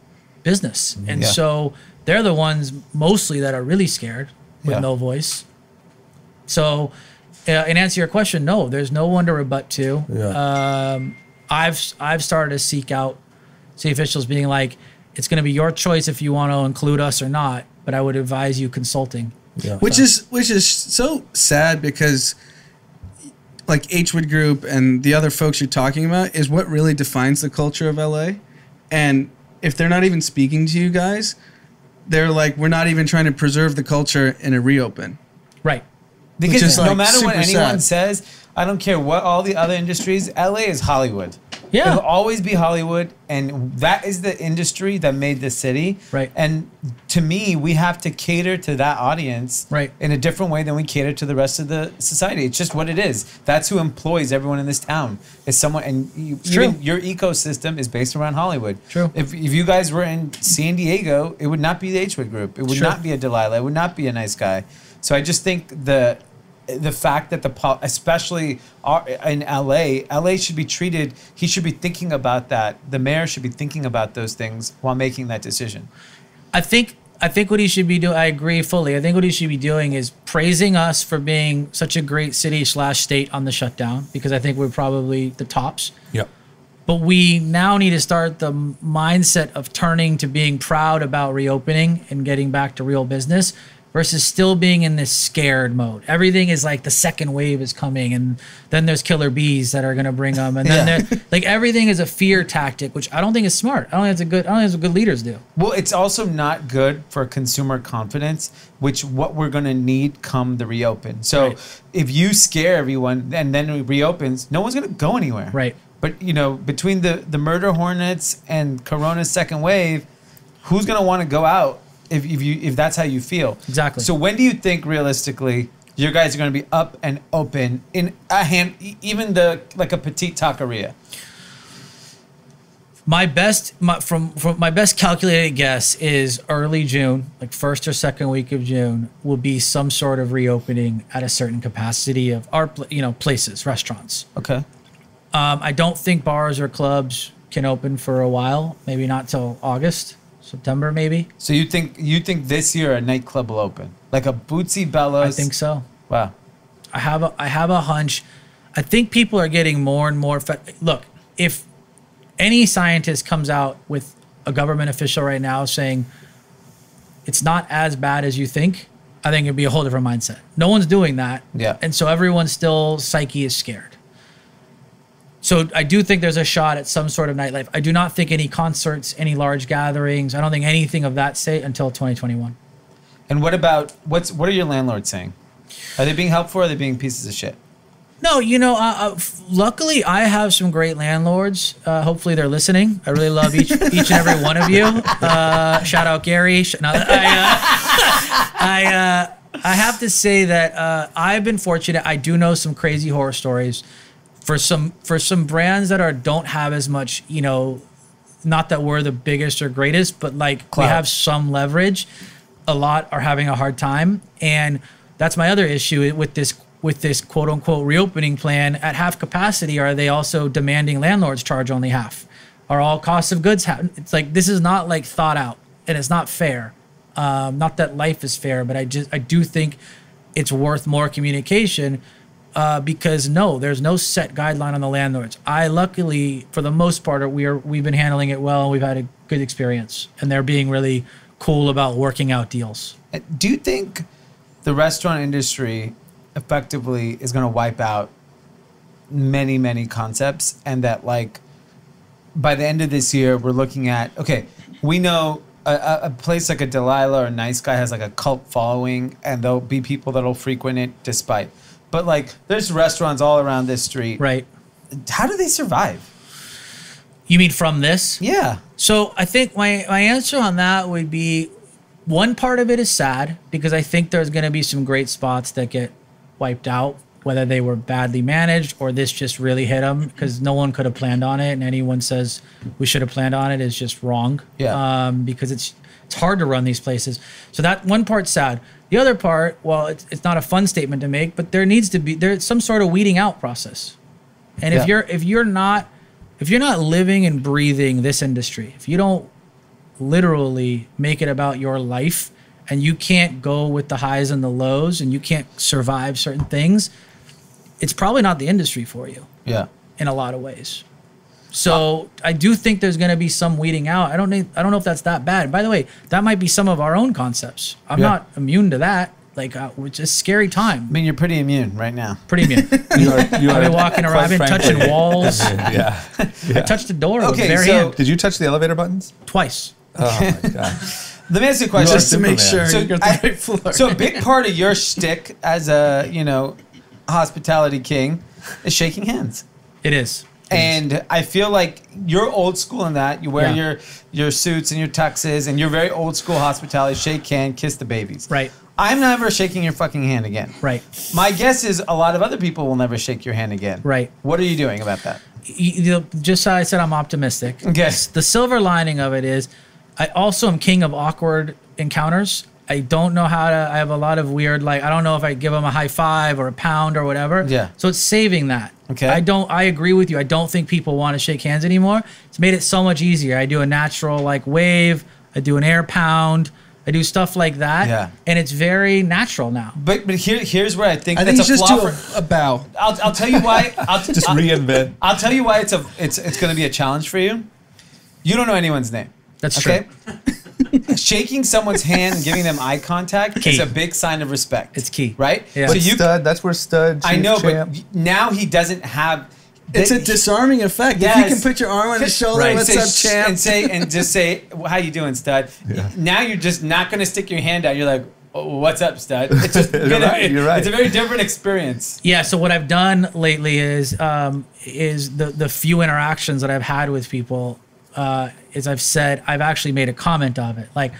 [SPEAKER 6] business. And so they're the ones mostly that are really scared with no voice. So in answer to your question, no, there's no one to rebut to.
[SPEAKER 3] Yeah.
[SPEAKER 6] I've started to seek out city officials being like, it's going to be your choice if you want to include us or not, but I would advise you consulting.
[SPEAKER 3] Yeah.
[SPEAKER 5] Which is so sad because like Hwood Group and the other folks you're talking about is what really defines the culture of LA. And if they're not even speaking to you guys, they're like, we're not even trying to preserve the culture in a reopen.
[SPEAKER 6] Right.
[SPEAKER 4] Because no
[SPEAKER 5] like
[SPEAKER 4] matter what anyone
[SPEAKER 5] sad.
[SPEAKER 4] says, I don't care what all the other industries, LA is Hollywood.
[SPEAKER 6] Yeah.
[SPEAKER 4] It'll always be Hollywood, and that is the industry that made this city.
[SPEAKER 6] Right.
[SPEAKER 4] And to me, we have to cater to that audience in a different way than we cater to the rest of the society. It's just what it is. That's who employs everyone in this town. Is someone, and even your ecosystem is based around Hollywood.
[SPEAKER 6] True.
[SPEAKER 4] If you guys were in San Diego, it would not be the Hwood Group. It would not be a Delilah. It would not be a Nice Guy. So I just think the fact that especially in LA should be treated, he should be thinking about that. The mayor should be thinking about those things while making that decision.
[SPEAKER 6] I think what he should be doing, I agree fully. I think what he should be doing is praising us for being such a great city/state on the shutdown, because I think we're probably the tops.
[SPEAKER 3] Yep.
[SPEAKER 6] But we now need to start the mindset of turning to being proud about reopening and getting back to real business, versus still being in this scared mode. Everything is like the second wave is coming, and then there's killer bees that are going to bring them, and then like everything is a fear tactic, which I don't think is smart. I don't think it's what good leaders do.
[SPEAKER 4] Well, it's also not good for consumer confidence, which what we're going to need come the reopen. So if you scare everyone and then it reopens, no one's going to go anywhere.
[SPEAKER 6] Right.
[SPEAKER 4] But between the murder hornets and Corona's second wave, who's going to want to go out? If that's how you feel.
[SPEAKER 6] Exactly.
[SPEAKER 4] So when do you think realistically your guys are going to be up and open in even like a petite taqueria?
[SPEAKER 6] My best calculated guess is early June, like first or second week of June, will be some sort of reopening at a certain capacity of our places, restaurants.
[SPEAKER 4] Okay.
[SPEAKER 6] I don't think bars or clubs can open for a while, maybe not till August. September maybe.
[SPEAKER 4] So you think this year a nightclub will open, like a Bootsy Bellows?
[SPEAKER 6] I think so.
[SPEAKER 4] Wow.
[SPEAKER 6] I have a hunch. I think people are getting more and more. Look, if any scientist comes out with a government official right now saying it's not as bad as you think, I think it'd be a whole different mindset. No one's doing that.
[SPEAKER 4] Yeah.
[SPEAKER 6] And so everyone's still psyche is scared. So I do think there's a shot at some sort of nightlife. I do not think any concerts, any large gatherings. I don't think anything of that state until 2021.
[SPEAKER 4] And what about what are your landlords saying? Are they being helpful or are they being pieces of shit?
[SPEAKER 6] No, luckily I have some great landlords. Hopefully they're listening. I really love each and every one of you. Shout out Gary. I have to say that I've been fortunate. I do know some crazy horror stories. For some brands that don't have as much, not that we're the biggest or greatest, but like we have some leverage, a lot are having a hard time. And that's my other issue with this with this quote unquote reopening plan at half capacity, are they also demanding landlords charge only half? Are all costs of goods it's like, this is not like thought out, and it's not fair. Not that life is fair, but I do think it's worth more communication, because no, there's no set guideline on the landlords. Luckily, for the most part, we've been handling it well, and we've had a good experience, and they're being really cool about working out deals.
[SPEAKER 4] Do you think the restaurant industry effectively is going to wipe out many, many concepts, and that like by the end of this year, we're looking at, okay, we know a place like a Delilah or Nice Guy has like a cult following, and there'll be people that'll frequent it despite. But like, there's restaurants all around this street.
[SPEAKER 6] Right.
[SPEAKER 4] How do they survive?
[SPEAKER 6] You mean from this?
[SPEAKER 4] Yeah.
[SPEAKER 6] So I think my answer on that would be, one part of it is sad, because I think there's going to be some great spots that get wiped out, whether they were badly managed or this just really hit them, because no one could have planned on it, and anyone says we should have planned on it is just wrong.
[SPEAKER 4] Yeah.
[SPEAKER 6] Because it's hard to run these places. So that one part's sad. The other part, well, it's not a fun statement to make, but there's some sort of weeding out process. And if you're not living and breathing this industry, if you don't literally make it about your life, and you can't go with the highs and the lows, and you can't survive certain things, it's probably not the industry for you.
[SPEAKER 4] Yeah.
[SPEAKER 6] In a lot of ways. So I do think there's going to be some weeding out. I don't know if that's that bad. By the way, that might be some of our own concepts. I'm not immune to that. Like, it's a scary time.
[SPEAKER 4] I mean, you're pretty immune right now.
[SPEAKER 6] Pretty immune. I've been walking around. I've been touching walls.
[SPEAKER 3] Yeah.
[SPEAKER 6] I touched the door with bare
[SPEAKER 4] so
[SPEAKER 6] hand.
[SPEAKER 3] Did you touch the elevator buttons?
[SPEAKER 6] Twice.
[SPEAKER 3] Oh my god.
[SPEAKER 4] Let me ask you a question.
[SPEAKER 5] Just to make sure
[SPEAKER 4] So,
[SPEAKER 5] you got the right floor.
[SPEAKER 4] So a big part of your shtick as a, hospitality king is shaking hands.
[SPEAKER 6] It is.
[SPEAKER 4] And I feel like you're old school in that. You wear your suits and your tuxes, and you're very old school hospitality. Shake hand, kiss the babies.
[SPEAKER 6] Right.
[SPEAKER 4] I'm never shaking your fucking hand again.
[SPEAKER 6] Right.
[SPEAKER 4] My guess is a lot of other people will never shake your hand again.
[SPEAKER 6] Right.
[SPEAKER 4] What are you doing about that?
[SPEAKER 6] Just how I said, I'm optimistic.
[SPEAKER 4] Okay.
[SPEAKER 6] The silver lining of it is, I also am king of awkward encounters. I don't know how to, I have a lot of weird, like, I don't know if I give them a high five or a pound or whatever.
[SPEAKER 4] Yeah.
[SPEAKER 6] So it's saving that.
[SPEAKER 4] Okay.
[SPEAKER 6] I agree with you. I don't think people want to shake hands anymore. It's made it so much easier. I do a natural like wave. I do an air pound. I do stuff like that.
[SPEAKER 4] Yeah.
[SPEAKER 6] And it's very natural now.
[SPEAKER 4] But here's where I think
[SPEAKER 5] I
[SPEAKER 4] that's
[SPEAKER 5] think you
[SPEAKER 4] a
[SPEAKER 5] just
[SPEAKER 4] flaw
[SPEAKER 5] do a bow.
[SPEAKER 4] I'll tell you why.
[SPEAKER 3] Just reinvent.
[SPEAKER 4] I'll tell you why it's going to be a challenge for you. You don't know anyone's name.
[SPEAKER 6] That's true.
[SPEAKER 4] Shaking someone's hand and giving them eye contact is a big sign of respect.
[SPEAKER 6] It's key.
[SPEAKER 4] Right?
[SPEAKER 6] Yeah.
[SPEAKER 4] So
[SPEAKER 3] But Stud, that's where Stud.
[SPEAKER 4] I know,
[SPEAKER 3] champ.
[SPEAKER 4] but now he doesn't have.
[SPEAKER 5] It's a disarming effect.
[SPEAKER 4] Yes.
[SPEAKER 5] If you can put your arm on his shoulder,
[SPEAKER 6] Right.
[SPEAKER 5] what's
[SPEAKER 4] say,
[SPEAKER 5] up, champ?
[SPEAKER 4] and just say, "How you doing, Stud?"
[SPEAKER 3] Yeah.
[SPEAKER 4] Now you're just not going to stick your hand out. You're like, oh, "What's up, Stud?" It's just
[SPEAKER 3] You're right.
[SPEAKER 4] It's a very different experience.
[SPEAKER 6] Yeah. So what I've done lately is the few interactions that I've had with people is I've actually made a comment of it. Like,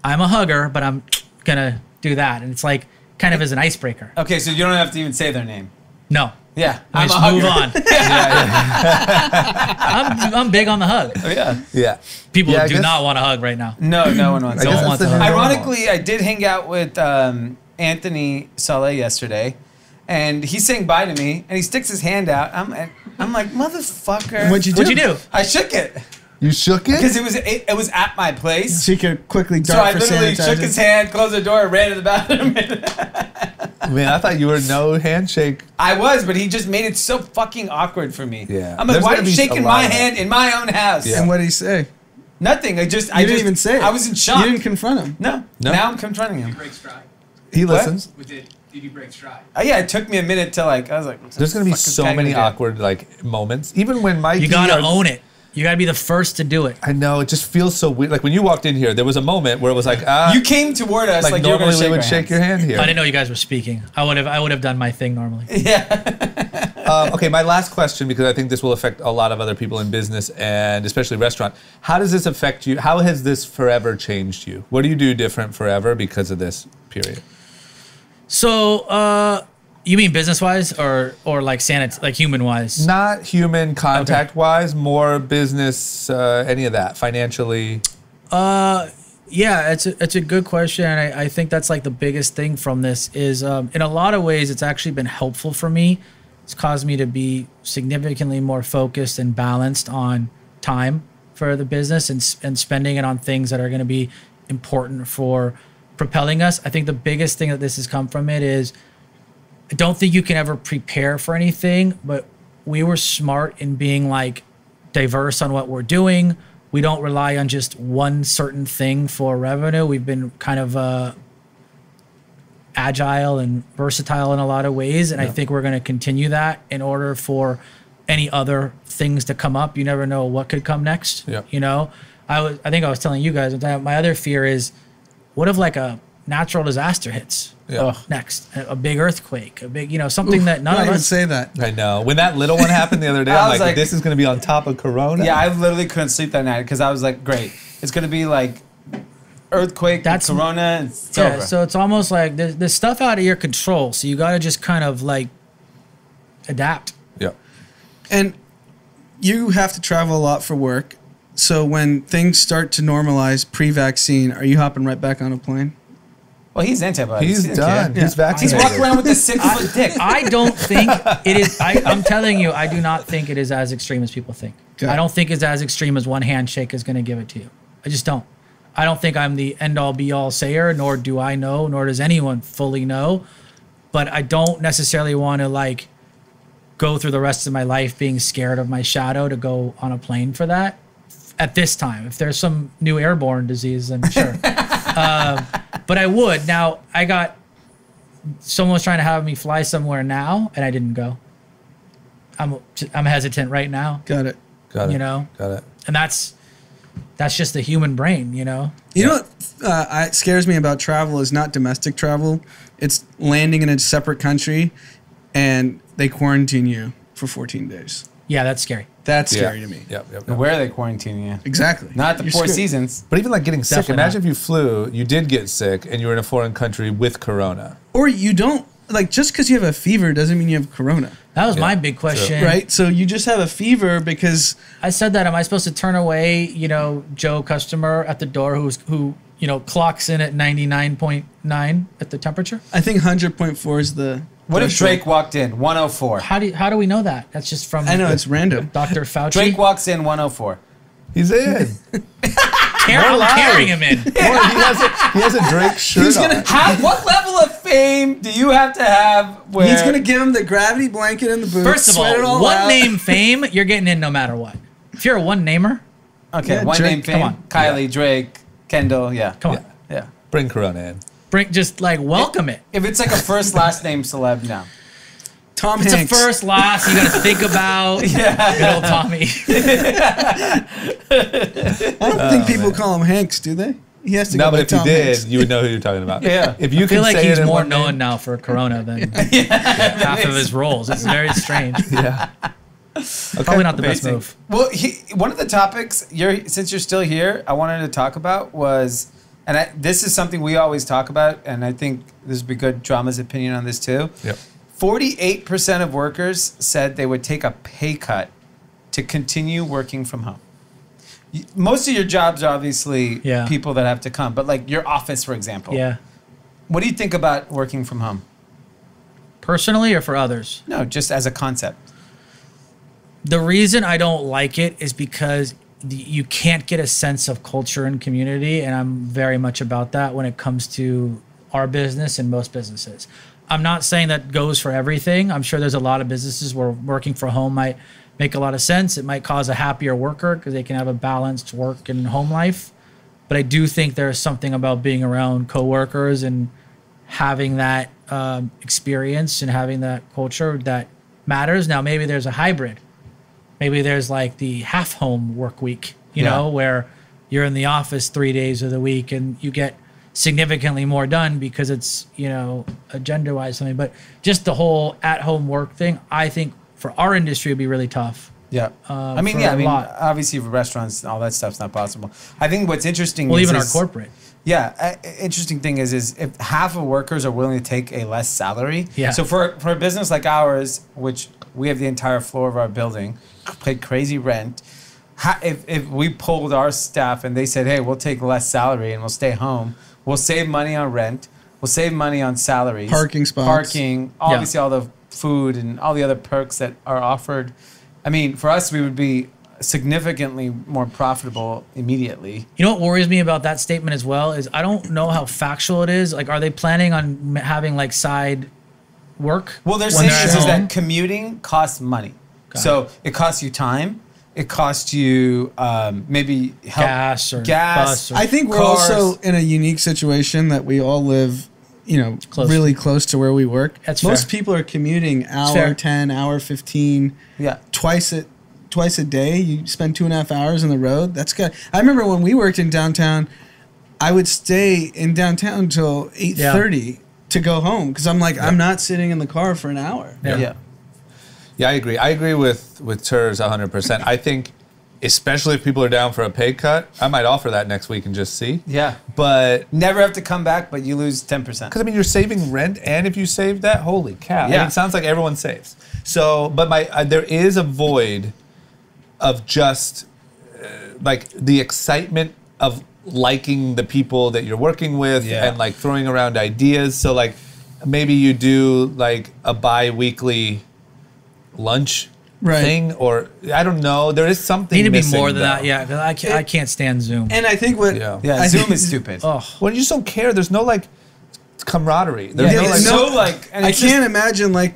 [SPEAKER 6] I'm a hugger, but I'm gonna do that, and it's like kind of as an icebreaker.
[SPEAKER 4] Okay, so you don't have to even say their name.
[SPEAKER 6] No.
[SPEAKER 4] Yeah,
[SPEAKER 6] I
[SPEAKER 4] I'm
[SPEAKER 6] just
[SPEAKER 4] a
[SPEAKER 6] move
[SPEAKER 4] hugger.
[SPEAKER 6] on. I'm big on the hug.
[SPEAKER 4] Oh, yeah.
[SPEAKER 3] Yeah.
[SPEAKER 6] People
[SPEAKER 3] Yeah, I
[SPEAKER 6] do
[SPEAKER 3] guess-
[SPEAKER 6] not want to hug right now.
[SPEAKER 4] No one wants.
[SPEAKER 3] I guess
[SPEAKER 6] Don't
[SPEAKER 3] that's
[SPEAKER 6] want
[SPEAKER 3] the
[SPEAKER 6] to
[SPEAKER 3] new
[SPEAKER 6] hug.
[SPEAKER 3] normal.
[SPEAKER 4] Ironically, I did hang out with Anthony Saleh yesterday, and he's saying bye to me, and he sticks his hand out. I'm like, motherfucker.
[SPEAKER 5] What'd you do?
[SPEAKER 6] What'd you do?
[SPEAKER 4] I shook it
[SPEAKER 3] You shook it?
[SPEAKER 4] because it was at my place.
[SPEAKER 5] So you could quickly
[SPEAKER 4] So
[SPEAKER 5] dart
[SPEAKER 4] I
[SPEAKER 5] for
[SPEAKER 4] literally
[SPEAKER 5] sanitizer.
[SPEAKER 4] shook his hand, closed the door, and ran to the bathroom.
[SPEAKER 3] Man, I thought you were no handshake.
[SPEAKER 4] I was, but he just made it so fucking awkward for me.
[SPEAKER 3] Yeah.
[SPEAKER 4] I'm like,
[SPEAKER 3] There's
[SPEAKER 4] why are
[SPEAKER 3] gonna
[SPEAKER 4] you
[SPEAKER 3] be
[SPEAKER 4] shaking
[SPEAKER 3] a lot
[SPEAKER 4] my
[SPEAKER 3] of that.
[SPEAKER 4] hand in my own house?
[SPEAKER 3] Yeah.
[SPEAKER 5] And what did he say?
[SPEAKER 4] Nothing. I just
[SPEAKER 5] didn't even say it.
[SPEAKER 4] I was in shock.
[SPEAKER 5] You didn't confront him.
[SPEAKER 4] No.
[SPEAKER 3] No?
[SPEAKER 4] Now I'm confronting him.
[SPEAKER 2] Break stride.
[SPEAKER 3] He listens.
[SPEAKER 2] Did you break stride?
[SPEAKER 4] Yeah, it took me a minute to I was like,
[SPEAKER 3] There's going to be
[SPEAKER 4] "What the fuck is
[SPEAKER 3] so
[SPEAKER 4] this guy
[SPEAKER 3] many
[SPEAKER 4] gonna do?"
[SPEAKER 3] awkward like moments. Even when Mikey.
[SPEAKER 6] You gotta own it. You gotta be the first to do it.
[SPEAKER 3] I know. It just feels so weird. Like when you walked in here, there was a moment where it was like,
[SPEAKER 4] You came toward us like you were
[SPEAKER 3] normally
[SPEAKER 4] going to
[SPEAKER 3] we would shake your hand here.
[SPEAKER 6] I didn't know you guys were speaking. I would have done my thing normally.
[SPEAKER 4] Yeah.
[SPEAKER 3] Okay, my last question, because I think this will affect a lot of other people in business and especially restaurant. How does this affect you? How has this forever changed you? What do you do different forever because of this period?
[SPEAKER 6] So, you mean business wise or like human wise?
[SPEAKER 3] Not human contact wise, more business, any of that, financially.
[SPEAKER 6] Yeah, it's a good question, and I think that's like the biggest thing from this is in a lot of ways it's actually been helpful for me. It's caused me to be significantly more focused and balanced on time for the business and spending it on things that are going to be important for propelling us. I think the biggest thing that this has come from it is I don't think you can ever prepare for anything, but we were smart in being like diverse on what we're doing. We don't rely on just one certain thing for revenue. We've been kind of agile and versatile in a lot of ways, and I think we're going to continue that in order for any other things to come up. You never know what could come next.
[SPEAKER 3] Yeah.
[SPEAKER 6] You know, I think I was telling you guys my other fear is, what if like a natural disaster hits next, a big earthquake, a big something that none of us
[SPEAKER 5] say that.
[SPEAKER 3] I know. When that little one happened the other day, I'm like, this is going to be on top of Corona.
[SPEAKER 4] Yeah, I literally couldn't sleep that night because I was like, great, it's going to be like earthquake, Corona, and it's over.
[SPEAKER 6] So it's almost like there's stuff out of your control. So you got to just kind of like adapt.
[SPEAKER 3] Yeah.
[SPEAKER 5] And you have to travel a lot for work. So when things start to normalize pre-vaccine, are you hopping right back on a plane?
[SPEAKER 4] Well, he's antibodies.
[SPEAKER 3] He's done.
[SPEAKER 4] Yeah.
[SPEAKER 3] He's vaccinated.
[SPEAKER 4] He's walking around with a 6-foot dick.
[SPEAKER 6] I don't think it is. I'm telling you, I do not think it is as extreme as people think.
[SPEAKER 5] Okay.
[SPEAKER 6] I don't think it's as extreme as one handshake is going to give it to you. I just don't. I don't think I'm the end-all be-all sayer, nor do I know, nor does anyone fully know. But I don't necessarily want to like go through the rest of my life being scared of my shadow to go on a plane for that. At this time, if there's some new airborne disease, then sure. But I would. Now, someone was trying to have me fly somewhere now, and I didn't go. I'm hesitant right now.
[SPEAKER 5] Got it.
[SPEAKER 3] Got it.
[SPEAKER 6] You know?
[SPEAKER 3] Got it.
[SPEAKER 6] And that's just the human brain, you know?
[SPEAKER 5] You know what scares me about travel is not domestic travel. It's landing in a separate country, and they quarantine you for 14 days.
[SPEAKER 6] Yeah, that's scary.
[SPEAKER 5] That's scary to me.
[SPEAKER 3] Yep.
[SPEAKER 4] Where are they quarantining you?
[SPEAKER 5] Exactly.
[SPEAKER 4] Not the
[SPEAKER 5] You're
[SPEAKER 4] Four
[SPEAKER 5] screwed.
[SPEAKER 4] Seasons.
[SPEAKER 3] But even like getting sick,
[SPEAKER 6] Definitely
[SPEAKER 3] imagine
[SPEAKER 6] not.
[SPEAKER 3] if you flew, you did get sick, and you were in a foreign country with Corona.
[SPEAKER 5] Or you don't, like, just because you have a fever doesn't mean you have corona.
[SPEAKER 6] That was my big question.
[SPEAKER 5] Right? So you just have a fever because...
[SPEAKER 6] I said that. Am I supposed to turn away, Joe customer at the door who clocks in at 99.9 at the temperature?
[SPEAKER 5] I think 100.4 is the...
[SPEAKER 4] What if
[SPEAKER 5] threshold.
[SPEAKER 4] Drake walked in 104?
[SPEAKER 6] How do we know that? That's just from
[SPEAKER 5] I know, it's random.
[SPEAKER 6] Dr. Fauci.
[SPEAKER 4] Drake walks in 104.
[SPEAKER 3] He's in.
[SPEAKER 6] I'm carrying him in.
[SPEAKER 3] Or he has a Drake shirt on.
[SPEAKER 4] What level of fame do you have to have where...
[SPEAKER 5] He's going to give him the gravity blanket in the booth.
[SPEAKER 6] First of
[SPEAKER 5] sweat it
[SPEAKER 6] all,
[SPEAKER 5] out.
[SPEAKER 6] one name fame, you're getting in no matter what. If you're a one namer,
[SPEAKER 4] Okay,
[SPEAKER 5] Yeah,
[SPEAKER 4] one
[SPEAKER 5] Drake,
[SPEAKER 4] name fame.
[SPEAKER 6] come on.
[SPEAKER 4] Kylie, Drake, Kendall, yeah.
[SPEAKER 6] come on.
[SPEAKER 4] Yeah.
[SPEAKER 3] Bring Corona in.
[SPEAKER 6] Just like welcome it.
[SPEAKER 4] If it's like a first last name celeb, no.
[SPEAKER 5] Tom
[SPEAKER 6] It's
[SPEAKER 5] Hanks.
[SPEAKER 6] a first, last, you got to think about. Good old Tommy.
[SPEAKER 5] I don't think people call him Hanks, do they? He has to
[SPEAKER 3] No,
[SPEAKER 5] go
[SPEAKER 3] but
[SPEAKER 5] by
[SPEAKER 3] if you
[SPEAKER 5] Tom
[SPEAKER 3] did,
[SPEAKER 5] Hanks.
[SPEAKER 3] you would know who you're talking about.
[SPEAKER 4] Yeah.
[SPEAKER 3] If you
[SPEAKER 6] I feel
[SPEAKER 3] can
[SPEAKER 6] like
[SPEAKER 3] say
[SPEAKER 6] he's
[SPEAKER 3] it in
[SPEAKER 6] more
[SPEAKER 3] one
[SPEAKER 6] known
[SPEAKER 3] name.
[SPEAKER 6] now for Corona than half of his roles. It's very strange.
[SPEAKER 3] Yeah.
[SPEAKER 6] Probably not the best
[SPEAKER 4] Amazing.
[SPEAKER 6] move.
[SPEAKER 4] Well, one of the topics since you're still here, I wanted to talk about was, and this is something we always talk about, and I think this would be good. Drama's opinion on this too.
[SPEAKER 3] Yep.
[SPEAKER 4] 48% of workers said they would take a pay cut to continue working from home. Most of your jobs are obviously people that have to come, but like your office, for example.
[SPEAKER 6] Yeah.
[SPEAKER 4] What do you think about working from home?
[SPEAKER 6] Personally or for others?
[SPEAKER 4] No, just as a concept.
[SPEAKER 6] The reason I don't like it is because you can't get a sense of culture and community, and I'm very much about that when it comes to our business and most businesses. I'm not saying that goes for everything. I'm sure there's a lot of businesses where working from home might make a lot of sense. It might cause a happier worker because they can have a balanced work and home life. But I do think there's something about being around coworkers and having that experience and having that culture that matters. Now, maybe there's a hybrid. Maybe there's like the half home work week, you know, where you're in the office 3 days of the week and you get significantly more done because it's, agenda-wise something. But just the whole at-home work thing, I think for our industry would be really tough.
[SPEAKER 4] Yeah. Obviously for restaurants, all that stuff's not possible. I think what's interesting
[SPEAKER 6] Well, even our corporate.
[SPEAKER 4] Yeah. Interesting thing is if half of workers are willing to take a less salary.
[SPEAKER 6] Yeah.
[SPEAKER 4] So for a business like ours, which we have the entire floor of our building, pay crazy rent, if we polled our staff and they said, hey, we'll take less salary and we'll stay home, we'll save money on rent, we'll save money on salaries,
[SPEAKER 5] Parking spots.
[SPEAKER 4] parking, obviously all the food and all the other perks that are offered. I mean, for us, we would be significantly more profitable immediately.
[SPEAKER 6] You know what worries me about that statement as well is I don't know how factual it is. Like, are they planning on having like side work?
[SPEAKER 4] Well, they're
[SPEAKER 6] when
[SPEAKER 4] saying
[SPEAKER 6] at
[SPEAKER 4] is
[SPEAKER 6] home?
[SPEAKER 4] that commuting costs money. So it costs you time. It costs you maybe help,
[SPEAKER 6] gas or
[SPEAKER 4] gas.
[SPEAKER 6] bus or
[SPEAKER 5] I think we're
[SPEAKER 4] cars.
[SPEAKER 5] also in a unique situation that we all live,
[SPEAKER 6] Close
[SPEAKER 5] really close to where we work.
[SPEAKER 6] That's
[SPEAKER 5] Most
[SPEAKER 6] fair.
[SPEAKER 5] people are commuting hour
[SPEAKER 6] fair.
[SPEAKER 5] 10, hour 15,
[SPEAKER 4] Yeah.
[SPEAKER 5] twice a day. You spend 2.5 hours on the road. That's good. I remember when we worked in downtown, I would stay in downtown until 8:30 to go home because I'm like, I'm not sitting in the car for an hour.
[SPEAKER 4] Yeah.
[SPEAKER 3] Yeah, I agree. I agree with Terz 100%. I think, especially if people are down for a pay cut, I might offer that next week and just see.
[SPEAKER 4] Yeah.
[SPEAKER 3] But
[SPEAKER 4] Never have to come back, but you lose 10%.
[SPEAKER 3] because I mean, you're saving rent, and if you save that, holy cow!
[SPEAKER 4] Yeah.
[SPEAKER 3] It sounds like everyone saves. So, but there is a void of just like the excitement of liking the people that you're working with and like throwing around ideas. So like maybe you do like a bi-weekly lunch thing, or I don't know. There is something
[SPEAKER 6] need to be
[SPEAKER 3] missing,
[SPEAKER 6] more than that.
[SPEAKER 3] though.
[SPEAKER 6] Yeah, 'cause I can't stand Zoom.
[SPEAKER 5] And I think what
[SPEAKER 4] Yeah,
[SPEAKER 5] I
[SPEAKER 4] Zoom
[SPEAKER 5] think-
[SPEAKER 4] is stupid.
[SPEAKER 6] Oh,
[SPEAKER 3] Well, you just don't care. There's no like camaraderie. There's
[SPEAKER 5] Yeah,
[SPEAKER 3] no,
[SPEAKER 5] it's
[SPEAKER 3] like,
[SPEAKER 5] no-
[SPEAKER 4] so like, and
[SPEAKER 5] I
[SPEAKER 4] it's
[SPEAKER 5] can't imagine like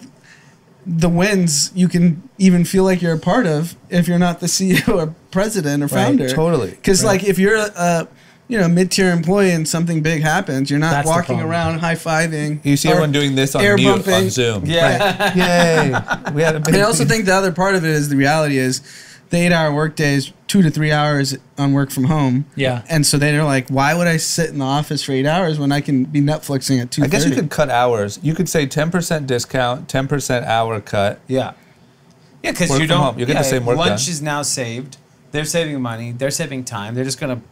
[SPEAKER 5] the wins you can even feel like you're a part of if you're not the CEO or president or founder.
[SPEAKER 3] totally.
[SPEAKER 5] Because like if you're a mid-tier employee and something big happens, you're not
[SPEAKER 6] That's the
[SPEAKER 5] walking
[SPEAKER 6] problem.
[SPEAKER 5] around high-fiving.
[SPEAKER 3] you see
[SPEAKER 5] or
[SPEAKER 3] everyone doing this on
[SPEAKER 5] air
[SPEAKER 3] mute
[SPEAKER 5] bumping.
[SPEAKER 3] on Zoom.
[SPEAKER 4] Yeah.
[SPEAKER 3] Yay! We had a big.
[SPEAKER 5] And I also think the other part of it is the reality is the 8-hour workday is 2 to 3 hours on work from home.
[SPEAKER 6] Yeah.
[SPEAKER 5] And so they're like, why would I sit in the office for 8 hours when I can be Netflixing at 2:30?
[SPEAKER 3] I guess you could cut hours. You could say 10% discount, 10% hour cut.
[SPEAKER 4] Yeah. Yeah, because
[SPEAKER 3] Work
[SPEAKER 4] you
[SPEAKER 3] from
[SPEAKER 4] don't.
[SPEAKER 3] home. You get the same work
[SPEAKER 4] Lunch
[SPEAKER 3] done.
[SPEAKER 4] is now saved. They're saving money. They're saving time. They're just going to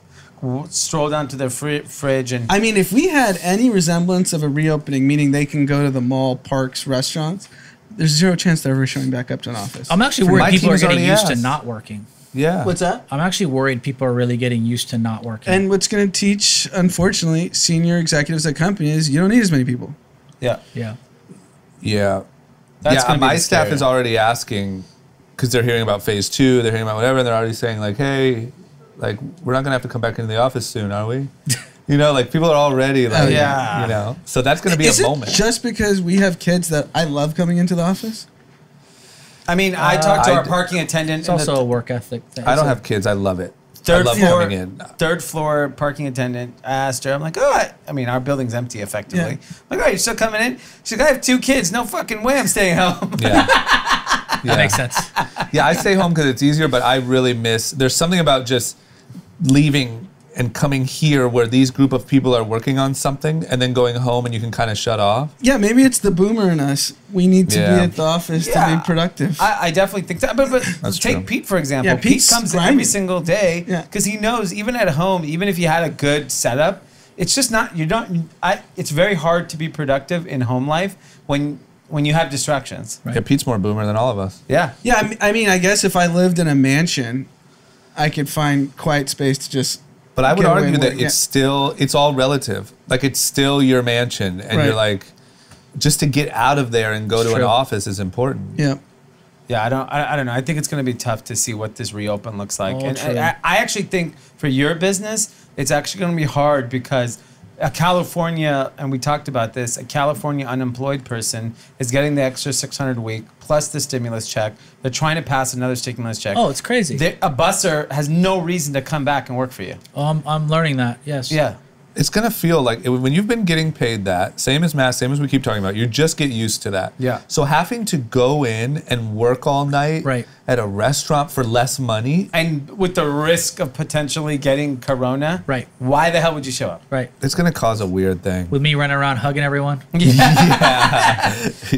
[SPEAKER 4] stroll down to their fridge and.
[SPEAKER 5] I mean, if we had any resemblance of a reopening, meaning they can go to the mall, parks, restaurants, there's zero chance they're ever showing back up to an office.
[SPEAKER 6] I'm actually
[SPEAKER 3] My
[SPEAKER 6] worried people
[SPEAKER 3] team
[SPEAKER 6] are
[SPEAKER 3] has
[SPEAKER 6] getting
[SPEAKER 3] already
[SPEAKER 6] used to
[SPEAKER 3] asked.
[SPEAKER 6] not working.
[SPEAKER 3] Yeah.
[SPEAKER 5] What's that?
[SPEAKER 6] I'm actually worried people are really getting used to not working.
[SPEAKER 5] And what's going to teach, unfortunately, senior executives at companies, you don't need as many people.
[SPEAKER 4] Yeah.
[SPEAKER 6] yeah.
[SPEAKER 3] Yeah.
[SPEAKER 4] That's gonna be
[SPEAKER 3] my
[SPEAKER 4] the
[SPEAKER 3] staff
[SPEAKER 4] scary
[SPEAKER 3] is already asking because they're hearing about phase 2, they're hearing about whatever, and they're already saying like, hey, like we're not gonna have to come back into the office soon, are we? Like people are already like,
[SPEAKER 4] yeah.
[SPEAKER 3] So that's gonna be
[SPEAKER 5] Is
[SPEAKER 3] a
[SPEAKER 5] it
[SPEAKER 3] moment.
[SPEAKER 5] just because we have kids that I love coming into the office?
[SPEAKER 4] I mean, I talked to
[SPEAKER 3] I
[SPEAKER 4] our
[SPEAKER 3] d-
[SPEAKER 4] parking attendant.
[SPEAKER 6] It's
[SPEAKER 4] in
[SPEAKER 6] also
[SPEAKER 4] the
[SPEAKER 6] a work ethic thing.
[SPEAKER 3] I don't have kids. I love it.
[SPEAKER 4] third
[SPEAKER 3] I love
[SPEAKER 4] floor.
[SPEAKER 3] coming in.
[SPEAKER 4] Third floor parking attendant. I asked her. I'm like, oh, I mean, our building's empty effectively.
[SPEAKER 5] Yeah.
[SPEAKER 4] I'm like, oh, you're still coming in? She's like, I have 2 kids. No fucking way I'm staying home.
[SPEAKER 3] Yeah.
[SPEAKER 6] That makes sense.
[SPEAKER 3] Yeah, I stay home because it's easier, but I really miss. There's something about just leaving and coming here where these group of people are working on something, and then going home and you can kind of shut off.
[SPEAKER 5] Yeah, maybe it's the boomer in us. We need to be
[SPEAKER 3] Yeah.
[SPEAKER 5] at the office to
[SPEAKER 4] Yeah.
[SPEAKER 5] be productive.
[SPEAKER 4] I definitely think that. But
[SPEAKER 3] That's
[SPEAKER 4] take
[SPEAKER 3] true.
[SPEAKER 4] Pete, for example.
[SPEAKER 5] Yeah,
[SPEAKER 4] Pete
[SPEAKER 5] Pete's
[SPEAKER 4] comes
[SPEAKER 5] grinding.
[SPEAKER 4] every single day
[SPEAKER 5] Yeah.
[SPEAKER 4] because he knows, even at home, even if you had a good setup, it's just not, you don't, it's very hard to be productive in home life when you have distractions.
[SPEAKER 6] Right.
[SPEAKER 3] Yeah, Pete's more boomer than all of us.
[SPEAKER 4] Yeah.
[SPEAKER 5] Yeah, I mean, I guess if I lived in a mansion, I could find quiet space to just.
[SPEAKER 3] But I would
[SPEAKER 5] get away
[SPEAKER 3] argue
[SPEAKER 5] with
[SPEAKER 3] that
[SPEAKER 5] it, yeah.
[SPEAKER 3] it's all relative. Like it's still your mansion, and
[SPEAKER 5] Right.
[SPEAKER 3] you're like, just to get out of there and go to an
[SPEAKER 6] True.
[SPEAKER 3] office is important.
[SPEAKER 5] Yeah.
[SPEAKER 4] Yeah, I don't know. I think it's going to be tough to see what this reopen looks like.
[SPEAKER 6] Oh,
[SPEAKER 4] And
[SPEAKER 6] true.
[SPEAKER 4] I actually think for your business, it's actually going to be hard because a California, and we talked about this, a California unemployed person is getting the extra $600 a week plus the stimulus check. They're trying to pass another stimulus check.
[SPEAKER 6] Oh, it's crazy.
[SPEAKER 4] A busser has no reason to come back and work for you.
[SPEAKER 6] Oh, I'm learning that. Yes.
[SPEAKER 4] Yeah.
[SPEAKER 3] It's gonna feel like when you've been getting paid that, same as mass, same as we keep talking about, you just get used to that.
[SPEAKER 4] Yeah.
[SPEAKER 3] So having to go in and work all night
[SPEAKER 6] Right.
[SPEAKER 3] at a restaurant for less money,
[SPEAKER 4] And with the risk of potentially getting corona,
[SPEAKER 6] Right.
[SPEAKER 4] why the hell would you show up?
[SPEAKER 6] Right.
[SPEAKER 3] it's gonna cause a weird thing.
[SPEAKER 6] With me running around hugging everyone.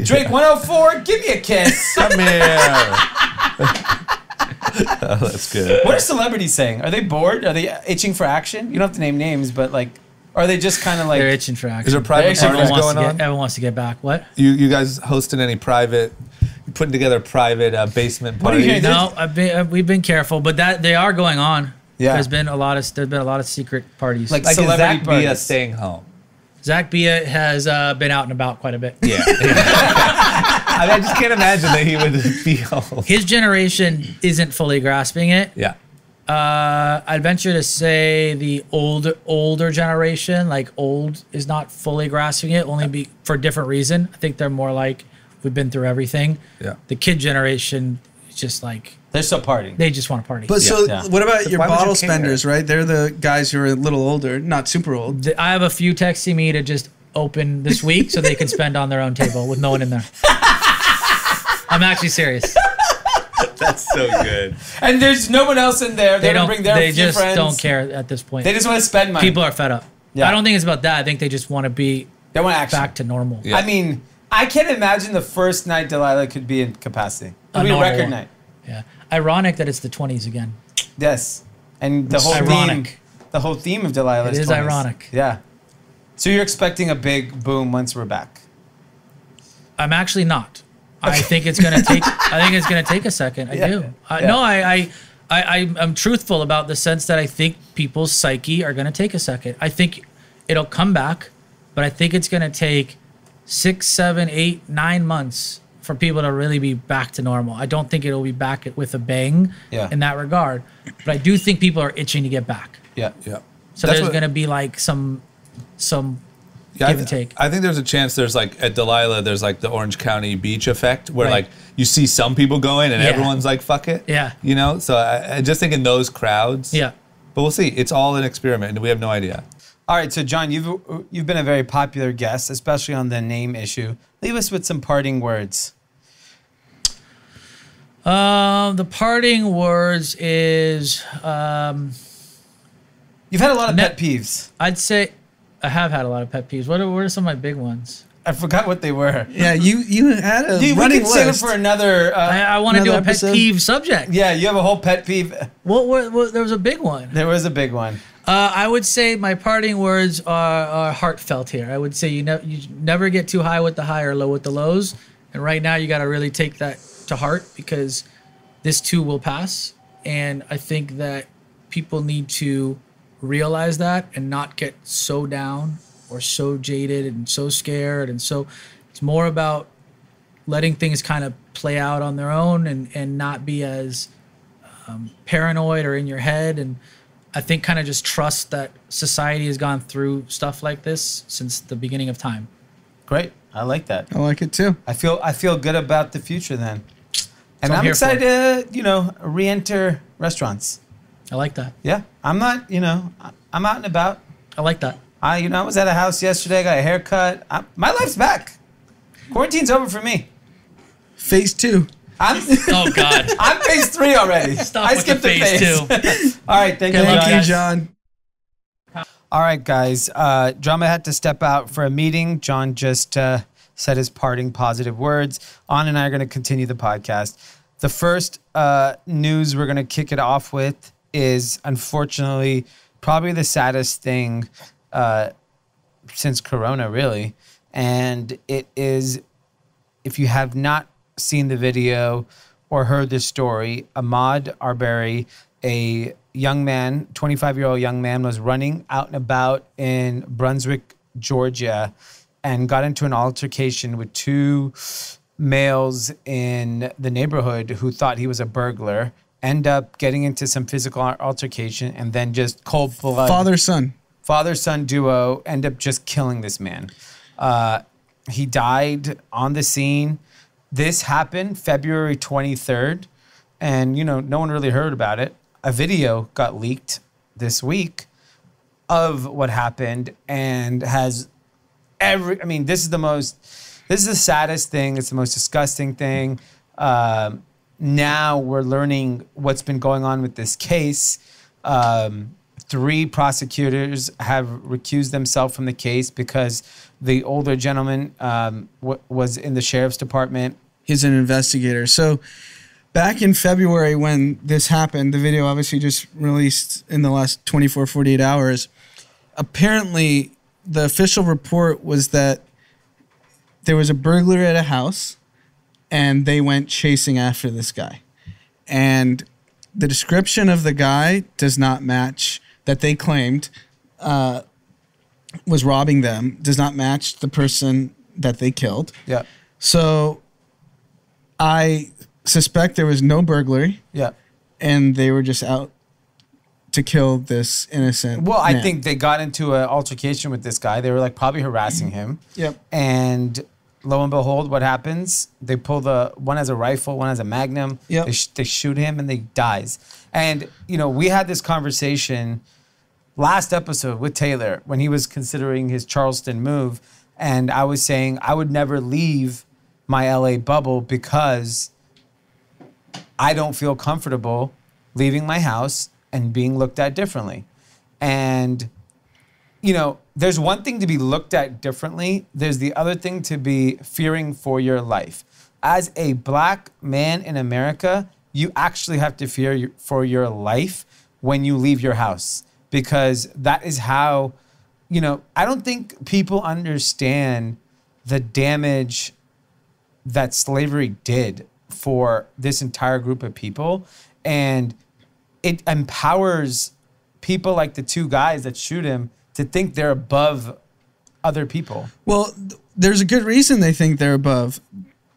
[SPEAKER 4] Drake 104, give me a kiss.
[SPEAKER 3] Come here. Oh, that's good.
[SPEAKER 4] What are celebrities saying? Are they bored? Are they itching for action? You don't have to name names, but like, are they just kind of like?
[SPEAKER 6] They're itching for action.
[SPEAKER 3] Is there private
[SPEAKER 4] Actually,
[SPEAKER 3] parties
[SPEAKER 6] Everyone wants
[SPEAKER 3] going
[SPEAKER 6] to
[SPEAKER 3] on?
[SPEAKER 6] everyone wants to get back. What?
[SPEAKER 3] You guys hosting any private putting together private basement
[SPEAKER 4] What are you
[SPEAKER 3] parties.
[SPEAKER 4] hearing?
[SPEAKER 6] No, we've been careful, but that they are going on.
[SPEAKER 4] Yeah.
[SPEAKER 6] There's been a lot of secret parties.
[SPEAKER 4] Like
[SPEAKER 3] Like is
[SPEAKER 4] celebrity
[SPEAKER 3] Zach Bia
[SPEAKER 4] parties.
[SPEAKER 3] staying home?
[SPEAKER 6] Zach Bia has been out and about quite a bit.
[SPEAKER 3] Yeah. I mean, I just can't imagine that he would be home.
[SPEAKER 6] His generation isn't fully grasping it.
[SPEAKER 3] Yeah.
[SPEAKER 6] I'd venture to say the older generation, like old, is not fully grasping it, only for a different reason. I think they're more like, we've been through everything.
[SPEAKER 3] Yeah.
[SPEAKER 6] The kid generation is just like,
[SPEAKER 4] They're still partying.
[SPEAKER 6] they just want to party.
[SPEAKER 5] But so,
[SPEAKER 4] Yeah.
[SPEAKER 5] what about your
[SPEAKER 3] why would you
[SPEAKER 5] bottle
[SPEAKER 3] care?
[SPEAKER 5] spenders, right? They're the guys who are a little older, not super old.
[SPEAKER 6] I have a few texting me to just open this week so they can spend on their own table with no one in there. I'm actually serious.
[SPEAKER 3] That's so good.
[SPEAKER 4] And there's no one else in there. They don't bring their
[SPEAKER 6] They
[SPEAKER 4] few
[SPEAKER 6] just
[SPEAKER 4] friends.
[SPEAKER 6] don't care at this point.
[SPEAKER 4] They just want to spend money.
[SPEAKER 6] People are fed up.
[SPEAKER 4] Yeah.
[SPEAKER 6] I don't think it's about that. I think they just want to be
[SPEAKER 4] They want action.
[SPEAKER 6] back to normal.
[SPEAKER 3] Yeah.
[SPEAKER 4] I mean, I can't imagine the first night Delilah could be in capacity. It'll be a
[SPEAKER 6] normal
[SPEAKER 4] record
[SPEAKER 6] one.
[SPEAKER 4] night.
[SPEAKER 6] Yeah. Ironic that it's the 20s again.
[SPEAKER 4] Yes. And the whole
[SPEAKER 6] ironic.
[SPEAKER 4] theme, the whole theme of Delilah
[SPEAKER 6] It is
[SPEAKER 4] 20s.
[SPEAKER 6] ironic.
[SPEAKER 4] Yeah. So you're expecting a big boom once we're back.
[SPEAKER 6] I'm actually not. I think it's gonna take. I think it's gonna take a second. I
[SPEAKER 4] Yeah.
[SPEAKER 6] do.
[SPEAKER 4] Yeah.
[SPEAKER 6] No, I'm truthful about the sense that I think people's psyche are gonna take a second. I think it'll come back, but I think it's gonna take 6, 7, 8, 9 months for people to really be back to normal. I don't think it'll be back with a bang
[SPEAKER 4] Yeah.
[SPEAKER 6] in that regard, but I do think people are itching to get back.
[SPEAKER 4] Yeah.
[SPEAKER 3] Yeah.
[SPEAKER 6] So
[SPEAKER 3] That's
[SPEAKER 6] there's
[SPEAKER 3] what-
[SPEAKER 6] gonna be like some
[SPEAKER 3] Yeah,
[SPEAKER 6] give and take.
[SPEAKER 3] I think there's a chance there's like at Delilah, there's like the Orange County beach effect where
[SPEAKER 6] Right.
[SPEAKER 3] like you see some people going and
[SPEAKER 6] Yeah.
[SPEAKER 3] everyone's like, fuck it.
[SPEAKER 6] Yeah.
[SPEAKER 3] You know? So I just think in those crowds.
[SPEAKER 6] Yeah.
[SPEAKER 3] But we'll see. It's all an experiment and we have no idea.
[SPEAKER 4] All right, so John, you've been a very popular guest, especially on the name issue. Leave us with some parting words.
[SPEAKER 6] The parting words is
[SPEAKER 4] You've had a lot of
[SPEAKER 6] Ne-
[SPEAKER 4] pet peeves.
[SPEAKER 6] I'd say I have had a lot of pet peeves. What are some of my big ones?
[SPEAKER 4] I forgot what they were.
[SPEAKER 5] Yeah, you had a
[SPEAKER 4] We
[SPEAKER 5] running
[SPEAKER 4] can save it
[SPEAKER 5] list.
[SPEAKER 4] for another.
[SPEAKER 6] I want to do
[SPEAKER 5] another
[SPEAKER 6] a pet
[SPEAKER 5] episode?
[SPEAKER 6] peeve subject.
[SPEAKER 4] Yeah, you have a whole pet peeve.
[SPEAKER 6] What there was a big one.
[SPEAKER 4] There was a big one.
[SPEAKER 6] I would say my parting words are heartfelt here. I would say you never get too high with the high or low with the lows. And right now you got to really take that to heart because this too will pass. And I think that people need to realize that and not get so down or so jaded and so scared. And so it's more about letting things kind of play out on their own and not be as paranoid or in your head. And I think kind of just trust that society has gone through stuff like this since the beginning of time.
[SPEAKER 4] Great. I like that.
[SPEAKER 5] I like it too.
[SPEAKER 4] I feel good about the future then. And
[SPEAKER 6] what I'm
[SPEAKER 4] I'm
[SPEAKER 6] here
[SPEAKER 4] excited to, re-enter restaurants.
[SPEAKER 6] I like that.
[SPEAKER 4] Yeah. I'm not, I'm out and about.
[SPEAKER 6] I like that.
[SPEAKER 4] I was at a house yesterday, I got a haircut. My life's back. Quarantine's over for me.
[SPEAKER 5] Phase 2.
[SPEAKER 6] Oh God.
[SPEAKER 4] I'm phase 3 already.
[SPEAKER 6] Stop
[SPEAKER 4] I
[SPEAKER 6] with the
[SPEAKER 4] skipped a
[SPEAKER 6] phase
[SPEAKER 4] phase. All right, thank you,
[SPEAKER 6] Good luck,
[SPEAKER 5] Thank you,
[SPEAKER 6] guys.
[SPEAKER 5] John.
[SPEAKER 4] All right, guys. Drama had to step out for a meeting. John just said his parting positive words. Anand and I are going to continue the podcast. The first news we're going to kick it off with is, unfortunately, probably the saddest thing since Corona, really. And it is, if you have not seen the video or heard the story, Ahmaud Arbery, a young man, 25-year-old young man, was running out and about in Brunswick, Georgia, and got into an altercation with two males in the neighborhood who thought he was a burglar, end up getting into some physical altercation, and then just cold blood. Father-son duo end up just killing this man. He died on the scene. This happened February 23rd, and, no one really heard about it. A video got leaked this week of what happened and has this is the saddest thing. It's the most disgusting thing. Now we're learning what's been going on with this case. 3 prosecutors have recused themselves from the case because the older gentleman was in the sheriff's department.
[SPEAKER 5] He's an investigator. So back in February when this happened, the video obviously just released in the last 24, 48 hours. Apparently, the official report was that there was a burglar at a house and they went chasing after this guy. And the description of the guy does not match that they claimed was robbing them, does not match the person that they killed.
[SPEAKER 4] Yeah.
[SPEAKER 5] So I suspect there was no burglary.
[SPEAKER 4] Yeah.
[SPEAKER 5] And they were just out to kill this innocent
[SPEAKER 4] Well, I
[SPEAKER 5] man.
[SPEAKER 4] think they got into an altercation with this guy. They were like probably harassing him.
[SPEAKER 5] Yep.
[SPEAKER 4] And lo and behold, what happens? They pull one has a rifle, one has a magnum.
[SPEAKER 5] Yep.
[SPEAKER 4] They shoot him and he dies. And, we had this conversation last episode with Taylor when he was considering his Charleston move. And I was saying I would never leave my LA bubble because I don't feel comfortable leaving my house and being looked at differently. And, there's one thing to be looked at differently. There's the other thing to be fearing for your life. As a black man in America, you actually have to fear for your life when you leave your house, because that is how, I don't think people understand the damage that slavery did for this entire group of people. And it empowers people like the two guys that shoot him to think they're above other people.
[SPEAKER 5] Well, there's a good reason they think they're above.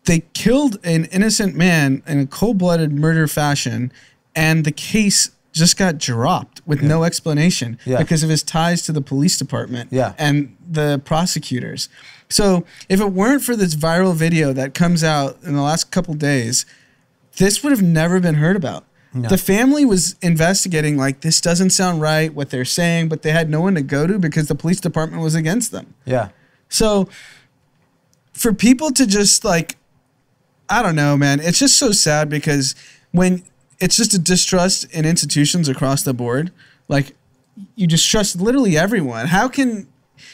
[SPEAKER 5] They killed an innocent man in a cold-blooded murder fashion, and the case just got dropped with no explanation because of his ties to the police department and the prosecutors. So if it weren't for this viral video that comes out in the last couple days, this would have never been heard about. No. The family was investigating like, this doesn't sound right, what they're saying, but they had no one to go to because the police department was against them.
[SPEAKER 4] Yeah.
[SPEAKER 5] So for people to just like, I don't know, man, it's just so sad because when it's just a distrust in institutions across the board, like you distrust literally everyone. How can,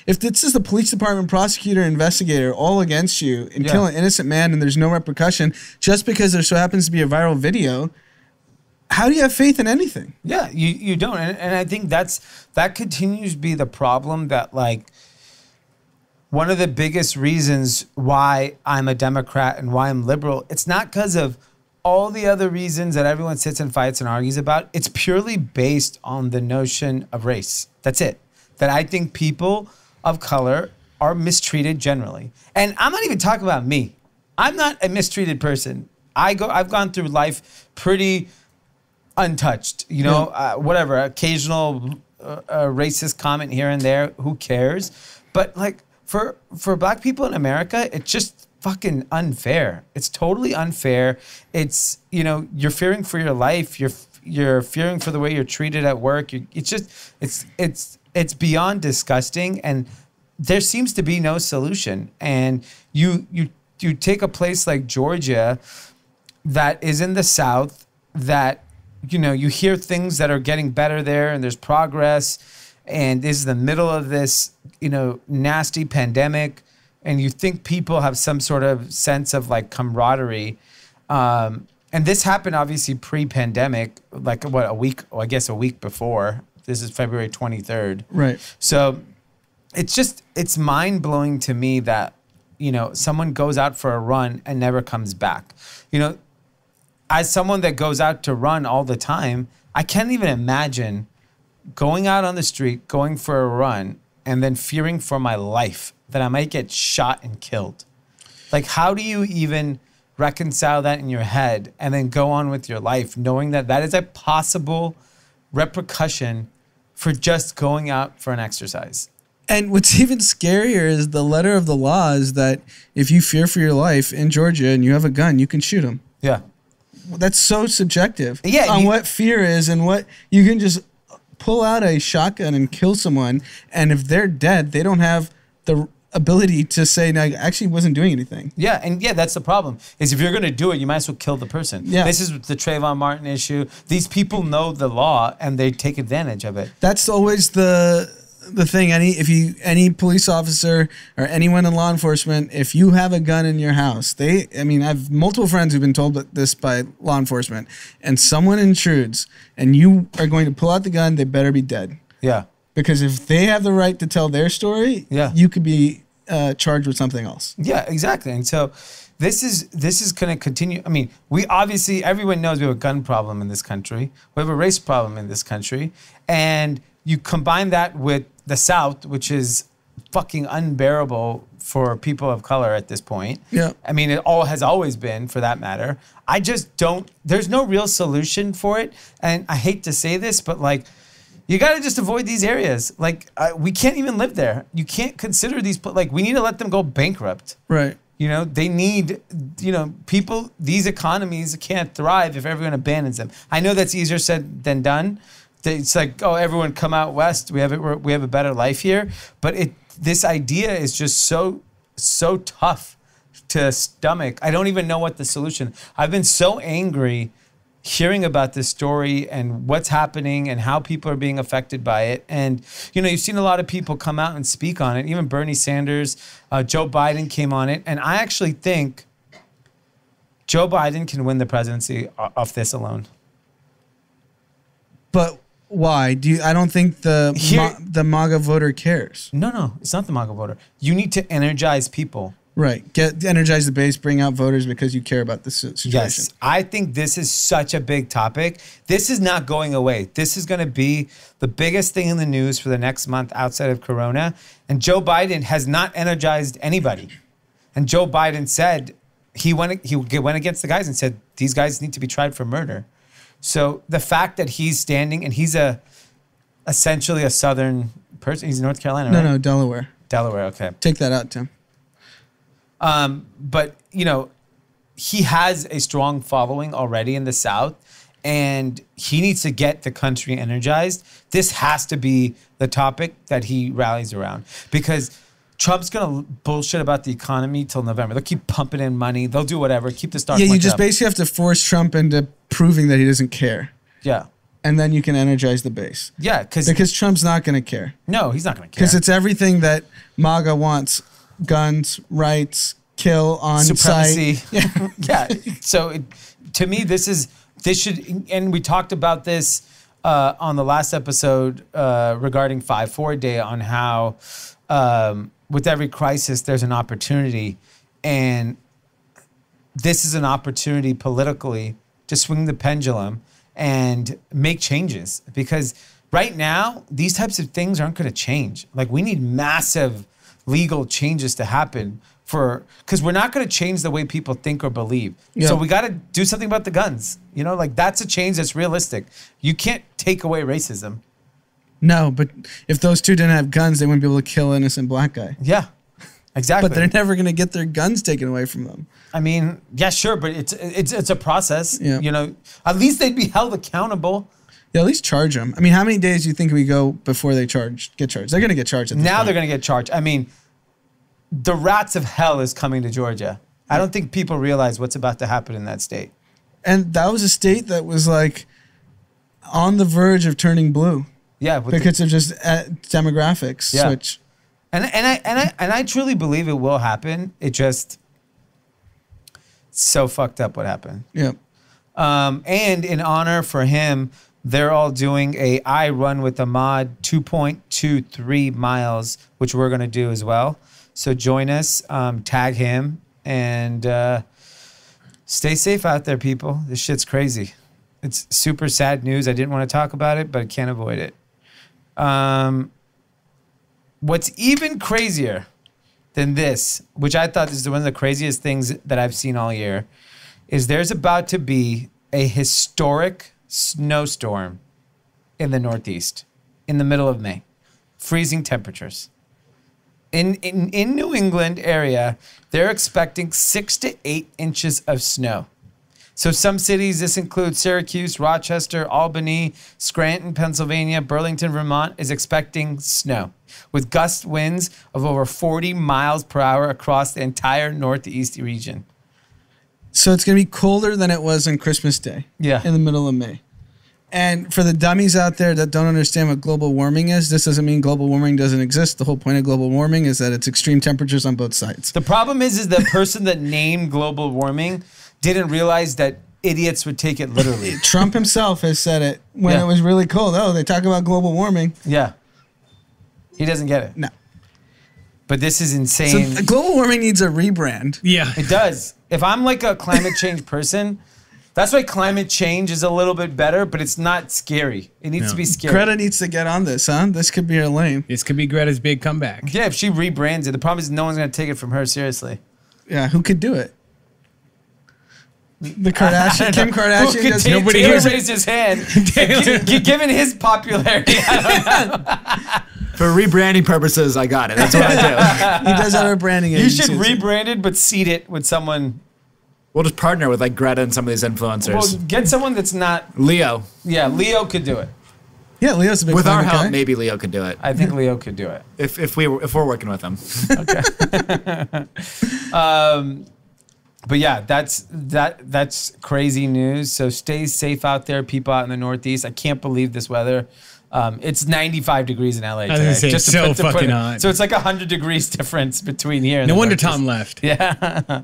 [SPEAKER 5] if this is the police department, prosecutor, investigator all against you and kill an innocent man and there's no repercussion just because there so happens to be a viral video, how do you have faith in anything?
[SPEAKER 4] Yeah, you don't. And I think that continues to be the problem, that like one of the biggest reasons why I'm a Democrat and why I'm liberal, it's not because of all the other reasons that everyone sits and fights and argues about. It's purely based on the notion of race. That's it. That I think people of color are mistreated generally. And I'm not even talking about me. I'm not a mistreated person. I've gone through life pretty untouched, whatever, occasional racist comment here and there, who cares? But like for black people in America, it's just fucking unfair. It's totally unfair. It's, you're fearing for your life. You're fearing for the way you're treated at work. It's beyond disgusting, and there seems to be no solution. And you take a place like Georgia that is in the South, that you hear things that are getting better there and there's progress, and this is the middle of this, nasty pandemic, and you think people have some sort of sense of like camaraderie. And this happened obviously pre-pandemic, like a week before. This is February 23rd.
[SPEAKER 5] Right.
[SPEAKER 4] So it's mind-blowing to me that, someone goes out for a run and never comes back. As someone that goes out to run all the time, I can't even imagine going out on the street, going for a run, and then fearing for my life that I might get shot and killed. Like, how do you even reconcile that in your head and then go on with your life knowing that that is a possible repercussion for just going out for an exercise?
[SPEAKER 5] And what's even scarier is the letter of the law is that if you fear for your life in Georgia and you have a gun, you can shoot them.
[SPEAKER 4] Yeah.
[SPEAKER 5] That's so subjective
[SPEAKER 4] on
[SPEAKER 5] what fear is, and what you can just pull out a shotgun and kill someone, and if they're dead, they don't have the ability to say, no, I actually wasn't doing anything.
[SPEAKER 4] Yeah, and that's the problem, is if you're going to do it, you might as well kill the person.
[SPEAKER 5] Yeah.
[SPEAKER 4] This is the Trayvon Martin issue. These people know the law, and they take advantage of it.
[SPEAKER 5] That's always the thing. Any police officer or anyone in law enforcement, if you have a gun in your house, I have multiple friends who've been told this by law enforcement, and someone intrudes and you are going to pull out the gun, they better be dead.
[SPEAKER 4] Yeah.
[SPEAKER 5] Because if they have the right to tell their story,
[SPEAKER 4] yeah,
[SPEAKER 5] you could be charged with something else.
[SPEAKER 4] Yeah, exactly. And so this is going to continue. I mean, we obviously, everyone knows we have a gun problem in this country. We have a race problem in this country. And you combine that with the South, which is fucking unbearable for people of color at this point.
[SPEAKER 5] Yeah.
[SPEAKER 4] I mean, it all has always been, for that matter. I just don't, there's no real solution for it. And I hate to say this, but like, you got to just avoid these areas. Like, we can't even live there. You can't consider these, like, we need to let them go bankrupt.
[SPEAKER 5] Right.
[SPEAKER 4] You know, they need, you know, people, these economies can't thrive if everyone abandons them. I know that's easier said than done. It's like, oh, everyone come out west. We have a better life here. But this idea is just so tough to stomach. I don't even know what the solution. I've been so angry hearing about this story and what's happening and how people are being affected by it. And, you know, you've seen a lot of people come out and speak on it. Even Bernie Sanders, Joe Biden came on it. And I actually think Joe Biden can win the presidency off this alone.
[SPEAKER 5] But why? I don't think the MAGA voter cares.
[SPEAKER 4] No, it's not the MAGA voter. You need to energize people.
[SPEAKER 5] Right. Energize the base, bring out voters because you care about this situation.
[SPEAKER 4] Yes. I think this is such a big topic. This is not going away. This is going to be the biggest thing in the news for the next month outside of Corona. And Joe Biden has not energized anybody. And Joe Biden said he went against the guys and said, these guys need to be tried for murder. So the fact that he's standing and he's essentially a Southern person, he's in North Carolina, right?
[SPEAKER 5] No, Delaware.
[SPEAKER 4] Delaware, okay.
[SPEAKER 5] Take that out, Tim.
[SPEAKER 4] But, you know, he has a strong following already in the South, and he needs to get the country energized. This has to be the topic that he rallies around, because Trump's going to bullshit about the economy till November. They'll keep pumping in money. They'll do whatever. Keep the stock market
[SPEAKER 5] you just
[SPEAKER 4] up.
[SPEAKER 5] basically have to force Trump into proving that he doesn't care.
[SPEAKER 4] Yeah.
[SPEAKER 5] And then you can energize the base.
[SPEAKER 4] Yeah.
[SPEAKER 5] Because Trump's not going to care.
[SPEAKER 4] No, he's not going to care.
[SPEAKER 5] Because it's everything that MAGA wants. Guns, rights, kill on
[SPEAKER 4] supremacy.
[SPEAKER 5] site.
[SPEAKER 4] Yeah. So to me, this should, and we talked about this on the last episode regarding 5-4 Day on how with every crisis, there's an opportunity. And this is an opportunity politically to swing the pendulum and make changes. Because right now, these types of things aren't going to change. Like, we need massive legal changes to happen because we're not going to change the way people think or believe.
[SPEAKER 5] Yeah.
[SPEAKER 4] So we got to do something about the guns. You know, like, that's a change that's realistic. You can't take away racism.
[SPEAKER 5] No, but if those two didn't have guns, they wouldn't be able to kill an innocent black guy.
[SPEAKER 4] Yeah, exactly.
[SPEAKER 5] But they're never going to get their guns taken away from them.
[SPEAKER 4] I mean, yeah, sure, but it's a process.
[SPEAKER 5] Yeah.
[SPEAKER 4] You know, at least they'd be held accountable.
[SPEAKER 5] Yeah, at least charge them. I mean, how many days do you think we go before they get charged? They're going to get charged at this
[SPEAKER 4] Now
[SPEAKER 5] point.
[SPEAKER 4] they're going to get charged. I mean, the rats of hell is coming to Georgia. I don't think people realize what's about to happen in that state.
[SPEAKER 5] And that was a state that was like on the verge of turning blue.
[SPEAKER 4] Yeah,
[SPEAKER 5] because of just demographics switch.
[SPEAKER 4] And I truly believe it will happen. It just so fucked up what happened.
[SPEAKER 5] Yeah.
[SPEAKER 4] And in honor for him, they're all doing a I Run with Ahmaud 2.23 miles, which we're going to do as well. So join us, tag him, and stay safe out there, people. This shit's crazy. It's super sad news. I didn't want to talk about it, but I can't avoid it. What's even crazier than this, which I thought is one of the craziest things that I've seen all year, is there's about to be a historic snowstorm in the Northeast in the middle of May. Freezing temperatures. In New England area, they're expecting 6 to 8 inches of snow. So some cities, this includes Syracuse, Rochester, Albany, Scranton, Pennsylvania, Burlington, Vermont, is expecting snow with gust winds of over 40 miles per hour across the entire Northeast region.
[SPEAKER 5] So it's going to be colder than it was on Christmas Day.
[SPEAKER 4] Yeah.
[SPEAKER 5] In the middle of May. And for the dummies out there that don't understand what global warming is, this doesn't mean global warming doesn't exist. The whole point of global warming is that it's extreme temperatures on both sides.
[SPEAKER 4] The problem is the person that named global warming didn't realize that idiots would take it literally.
[SPEAKER 5] Trump himself has said it when it was really cold. Oh, they talk about global warming.
[SPEAKER 4] Yeah. He doesn't get it.
[SPEAKER 5] No.
[SPEAKER 4] But this is insane.
[SPEAKER 5] So global warming needs a rebrand.
[SPEAKER 6] Yeah.
[SPEAKER 4] It does. If I'm like a climate change person, that's why climate change is a little bit better, but it's not scary. It needs to be scary.
[SPEAKER 5] Greta needs to get on this, huh? This could be her lane.
[SPEAKER 6] This could be Greta's big comeback.
[SPEAKER 4] Yeah, if she rebrands it, the problem is no one's going to take it from her seriously.
[SPEAKER 5] Yeah, who could do it? The Kardashian, Kim Kardashian.
[SPEAKER 4] Who could
[SPEAKER 5] Does,
[SPEAKER 4] take,
[SPEAKER 6] nobody
[SPEAKER 4] Taylor
[SPEAKER 6] hears it.
[SPEAKER 4] raised his hand. Given his popularity,
[SPEAKER 1] For rebranding purposes, I got it. That's what I do.
[SPEAKER 5] he does have a branding
[SPEAKER 4] you
[SPEAKER 5] agency.
[SPEAKER 4] should rebrand it, but seed it with someone.
[SPEAKER 1] We'll just partner with like Greta and some of these influencers.
[SPEAKER 4] Well, get someone that's not.
[SPEAKER 1] Leo.
[SPEAKER 4] Yeah, Leo could do it.
[SPEAKER 5] Yeah, Leo's a big
[SPEAKER 1] With our
[SPEAKER 5] climate
[SPEAKER 1] help,
[SPEAKER 5] guy.
[SPEAKER 1] maybe Leo could do it.
[SPEAKER 4] I think Leo could do it.
[SPEAKER 1] If we're working with him.
[SPEAKER 4] But yeah, that's crazy news. So stay safe out there, people out in the Northeast. I can't believe this weather. It's 95 degrees in LA today.
[SPEAKER 6] was gonna say, it's so
[SPEAKER 4] to put
[SPEAKER 6] fucking
[SPEAKER 4] it-
[SPEAKER 6] hot.
[SPEAKER 4] So it's like 100 degrees difference between here and
[SPEAKER 6] No
[SPEAKER 4] the
[SPEAKER 6] wonder
[SPEAKER 4] Northeast.
[SPEAKER 6] Tom left.
[SPEAKER 4] Yeah.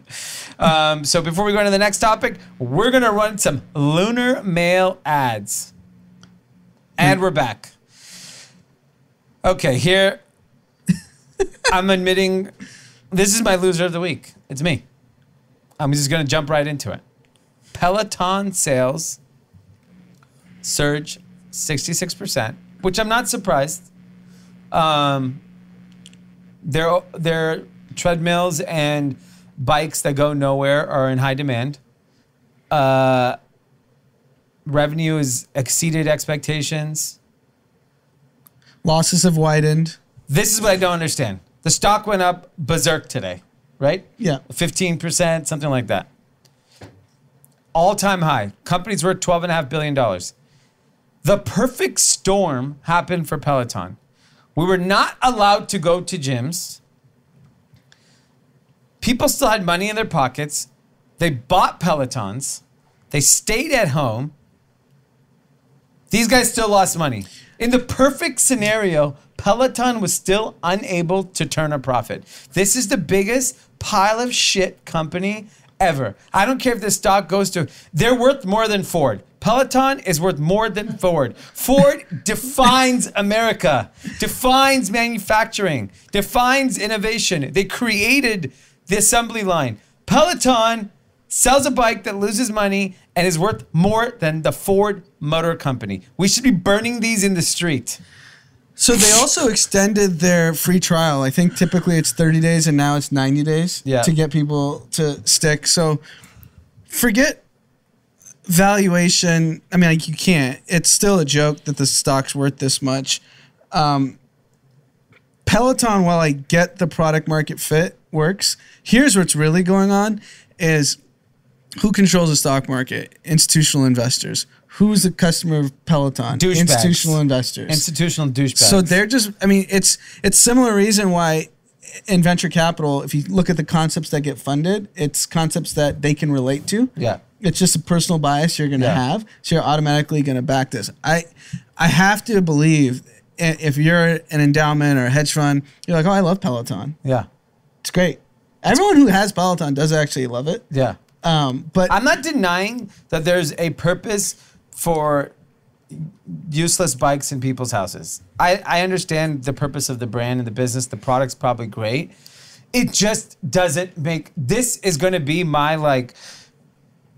[SPEAKER 4] So before we go into the next topic, we're going to run some Lunar Mail ads. And we're back. Okay, here I'm admitting this is my loser of the week. It's me. I'm just going to jump right into it. Peloton sales surge 66%, which I'm not surprised. Their treadmills and bikes that go nowhere are in high demand. Revenue has exceeded expectations.
[SPEAKER 5] Losses have widened.
[SPEAKER 4] This is what I don't understand. The stock went up berserk today, right?
[SPEAKER 5] Yeah.
[SPEAKER 4] 15%, something like that. All-time high. Company's worth $12.5 billion. The perfect storm happened for Peloton. We were not allowed to go to gyms. People still had money in their pockets. They bought Pelotons. They stayed at home. These guys still lost money. In the perfect scenario, Peloton was still unable to turn a profit. This is the biggest pile of shit company ever. I don't care if the stock goes to, they're worth more than Ford. Peloton is worth more than Ford. Ford defines America, defines manufacturing, defines innovation. They created the assembly line. Peloton sells a bike that loses money and is worth more than the Ford Motor Company. We should be burning these in the street.
[SPEAKER 5] So they also extended their free trial. I think typically it's 30 days and now it's 90 days to get people to stick. So forget valuation. I mean, like, you can't. It's still a joke that the stock's worth this much. Peloton, while I get the product market fit works, here's what's really going on is who controls the stock market? Institutional investors. Who's the customer of Peloton?
[SPEAKER 4] Douchebags.
[SPEAKER 5] Institutional investors.
[SPEAKER 4] Institutional douchebags.
[SPEAKER 5] So they're just, I mean, it's similar reason why in venture capital, if you look at the concepts that get funded, it's concepts that they can relate to.
[SPEAKER 4] Yeah.
[SPEAKER 5] It's just a personal bias you're going to have. So you're automatically going to back this. I have to believe if you're an endowment or a hedge fund, you're like, oh, I love Peloton.
[SPEAKER 4] Yeah.
[SPEAKER 5] It's great. Everyone who has Peloton does actually love it.
[SPEAKER 4] Yeah.
[SPEAKER 5] But
[SPEAKER 4] I'm not denying that there's a purpose for useless bikes in people's houses. I understand the purpose of the brand and the business. The product's probably great. It just doesn't make, this is going to be my like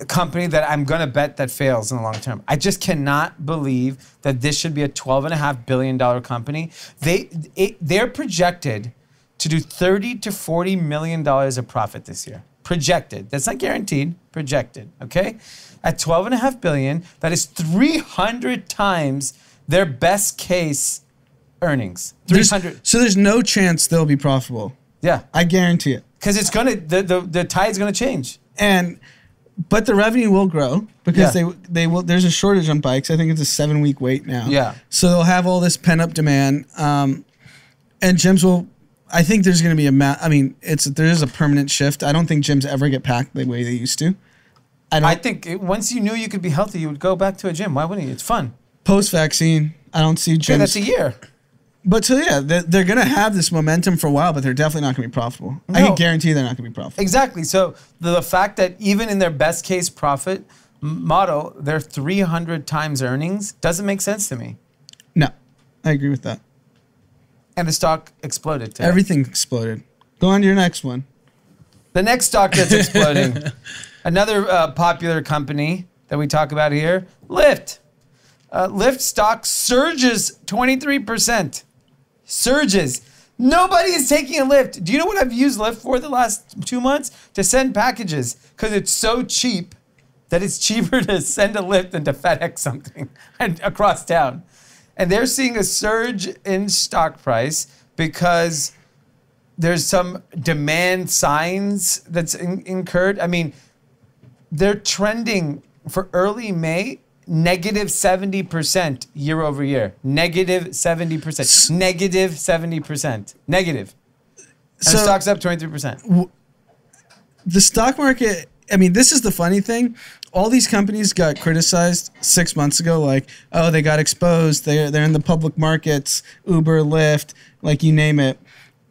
[SPEAKER 4] company that I'm going to bet that fails in the long term. I just cannot believe that this should be a $12.5 billion company. They're projected to do 30 to $40 million of profit this year. Projected. That's not guaranteed. Projected. Okay? At $12.5 billion, that is 300 times their best case earnings. 300.
[SPEAKER 5] So there's no chance they'll be profitable.
[SPEAKER 4] Yeah.
[SPEAKER 5] I guarantee it.
[SPEAKER 4] Because it's gonna the tide's gonna change.
[SPEAKER 5] But the revenue will grow because
[SPEAKER 4] Yeah.
[SPEAKER 5] they will. There's a shortage on bikes. I think it's a 7-week wait now.
[SPEAKER 4] Yeah.
[SPEAKER 5] So they'll have all this pent up demand, and gyms will. I think there's going to be there is a permanent shift. I don't think gyms ever get packed the way they used to.
[SPEAKER 4] I think once you knew you could be healthy, you would go back to a gym. Why wouldn't you? It's fun.
[SPEAKER 5] Post vaccine, I don't see gyms.
[SPEAKER 4] Yeah, that's a year.
[SPEAKER 5] But so yeah, they're going to have this momentum for a while, but they're definitely not going to be profitable. I
[SPEAKER 4] No.
[SPEAKER 5] can guarantee they're not going to be profitable.
[SPEAKER 4] Exactly. So the fact that even in their best case profit model, they're 300 times earnings doesn't make sense to me.
[SPEAKER 5] No, I agree with that.
[SPEAKER 4] And the stock exploded today.
[SPEAKER 5] Everything exploded. Go on to your next one.
[SPEAKER 4] The next stock that's exploding, another popular company that we talk about here, Lyft. Lyft stock surges 23%. Surges. Nobody is taking a Lyft. Do you know what I've used Lyft for the last 2 months? To send packages, because it's so cheap that it's cheaper to send a Lyft than to FedEx something across town. And they're seeing a surge in stock price because there's some demand signs that's incurred. I mean, they're trending for early May, negative 70% year over year. Negative 70%. Negative 70%. Negative. And
[SPEAKER 5] So-
[SPEAKER 4] the stock's up 23%.
[SPEAKER 5] The stock market, I mean, this is the funny thing. All these companies got criticized 6 months ago, like, oh, they got exposed. They're in the public markets, Uber, Lyft, like you name it.